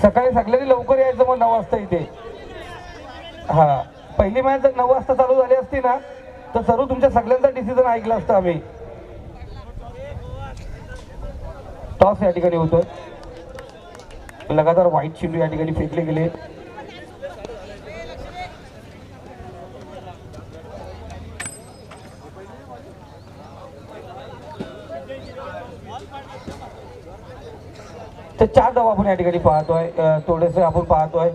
[SPEAKER 3] सकाळी सगळ्यांनी लवकर यायचं मग 9 वाजता इथे हा पहिली मॅच जर 9 वाजता चालू झाली असती ना तर सर्व तुमच्या सगळ्यांचा डिसिजन ऐकला असतं आम्ही टॉस या ठिकाणी होतोय लगातार व्हाईट चेंडू या ठिकाणी फेकले गेले तर 4 धावा आपण या ठिकाणी पाहतोय थोडेसे आपण पाहतोय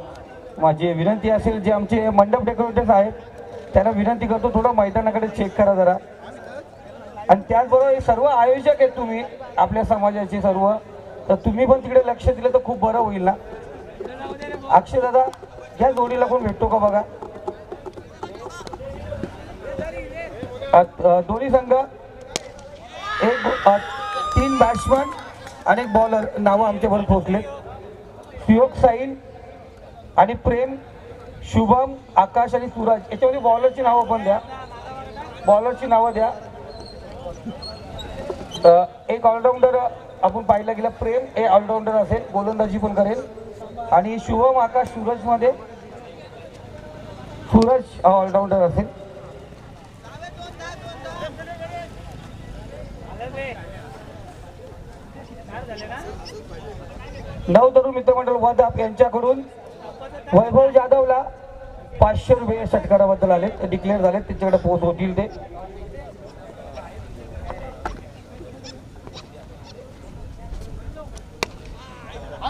[SPEAKER 3] माझी विनंती असेल जे आमचे मंडप डेकोरेटर्स आहेत त्यांना विनंती करतो थोडं मैदानाकडे चेक करा जरा आणि त्याचबरोबर हे सर्व आयोजक आहेत तुम्ही आपल्या समाजाचे सर्व तर तुम्ही पण तिकडे लक्ष दिलं तर खूप बरं होईल ना अक्षय दादा या जोडीला कोण भेटतो का बघा दोन्ही संघ एक 3 बॅट्समन आणि एक बॉलर नावं आमच्याबरोबर पोहोचले सुयोग साहिल आणि प्रेम शुभम आकाश आणि सूरज याच्यामध्ये बॉलरची नावं पण द्या बॉलरची नावं द्या एक ऑलराऊंडर आपण पाहिला गेला प्रेम हे ऑलराऊंडर असेल गोलंदाजी पण करेल आणि शुभम आकाश सूरज मध्ये सूरज ऑलराऊंडर असेल नव तरुण मित्रमंडळ वादाप यांच्याकडून वैभव जाधवला 500 रुपये षटकाराबद्दल आले डिक्लेअर झाले त्यांच्याकडे पोहोच होतील ते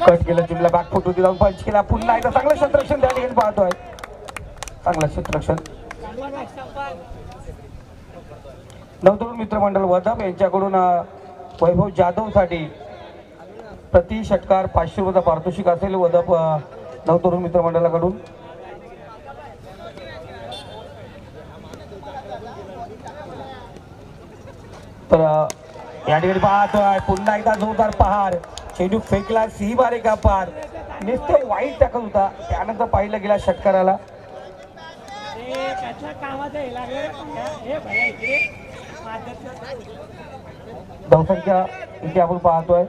[SPEAKER 3] कट केलं जिमला बॅक फुट होती जाऊन पंच केला पुन्हा एकदा चांगलं क्षेत्ररक्षण त्या ठिकाणी पाहतोय चांगलं क्षेत्ररक्षण नवतरुण मित्रमंडळ वादाप यांच्याकडून वैभव जाधव साठी प्रति षटकार 500 रुपयाचा पारितोषिक असेल वदाप नवतरुण मित्रमंडळाकडून तर या ठिकाणी पाहतोय पुन्हा एकदा जोरदार पहार चेंडू फेकला सी मारे का पार नुसतं वाईट टाकत होता त्यानंतर पाहिलं गेला षटकाराला धावसंख्या इथे आपण पाहतोय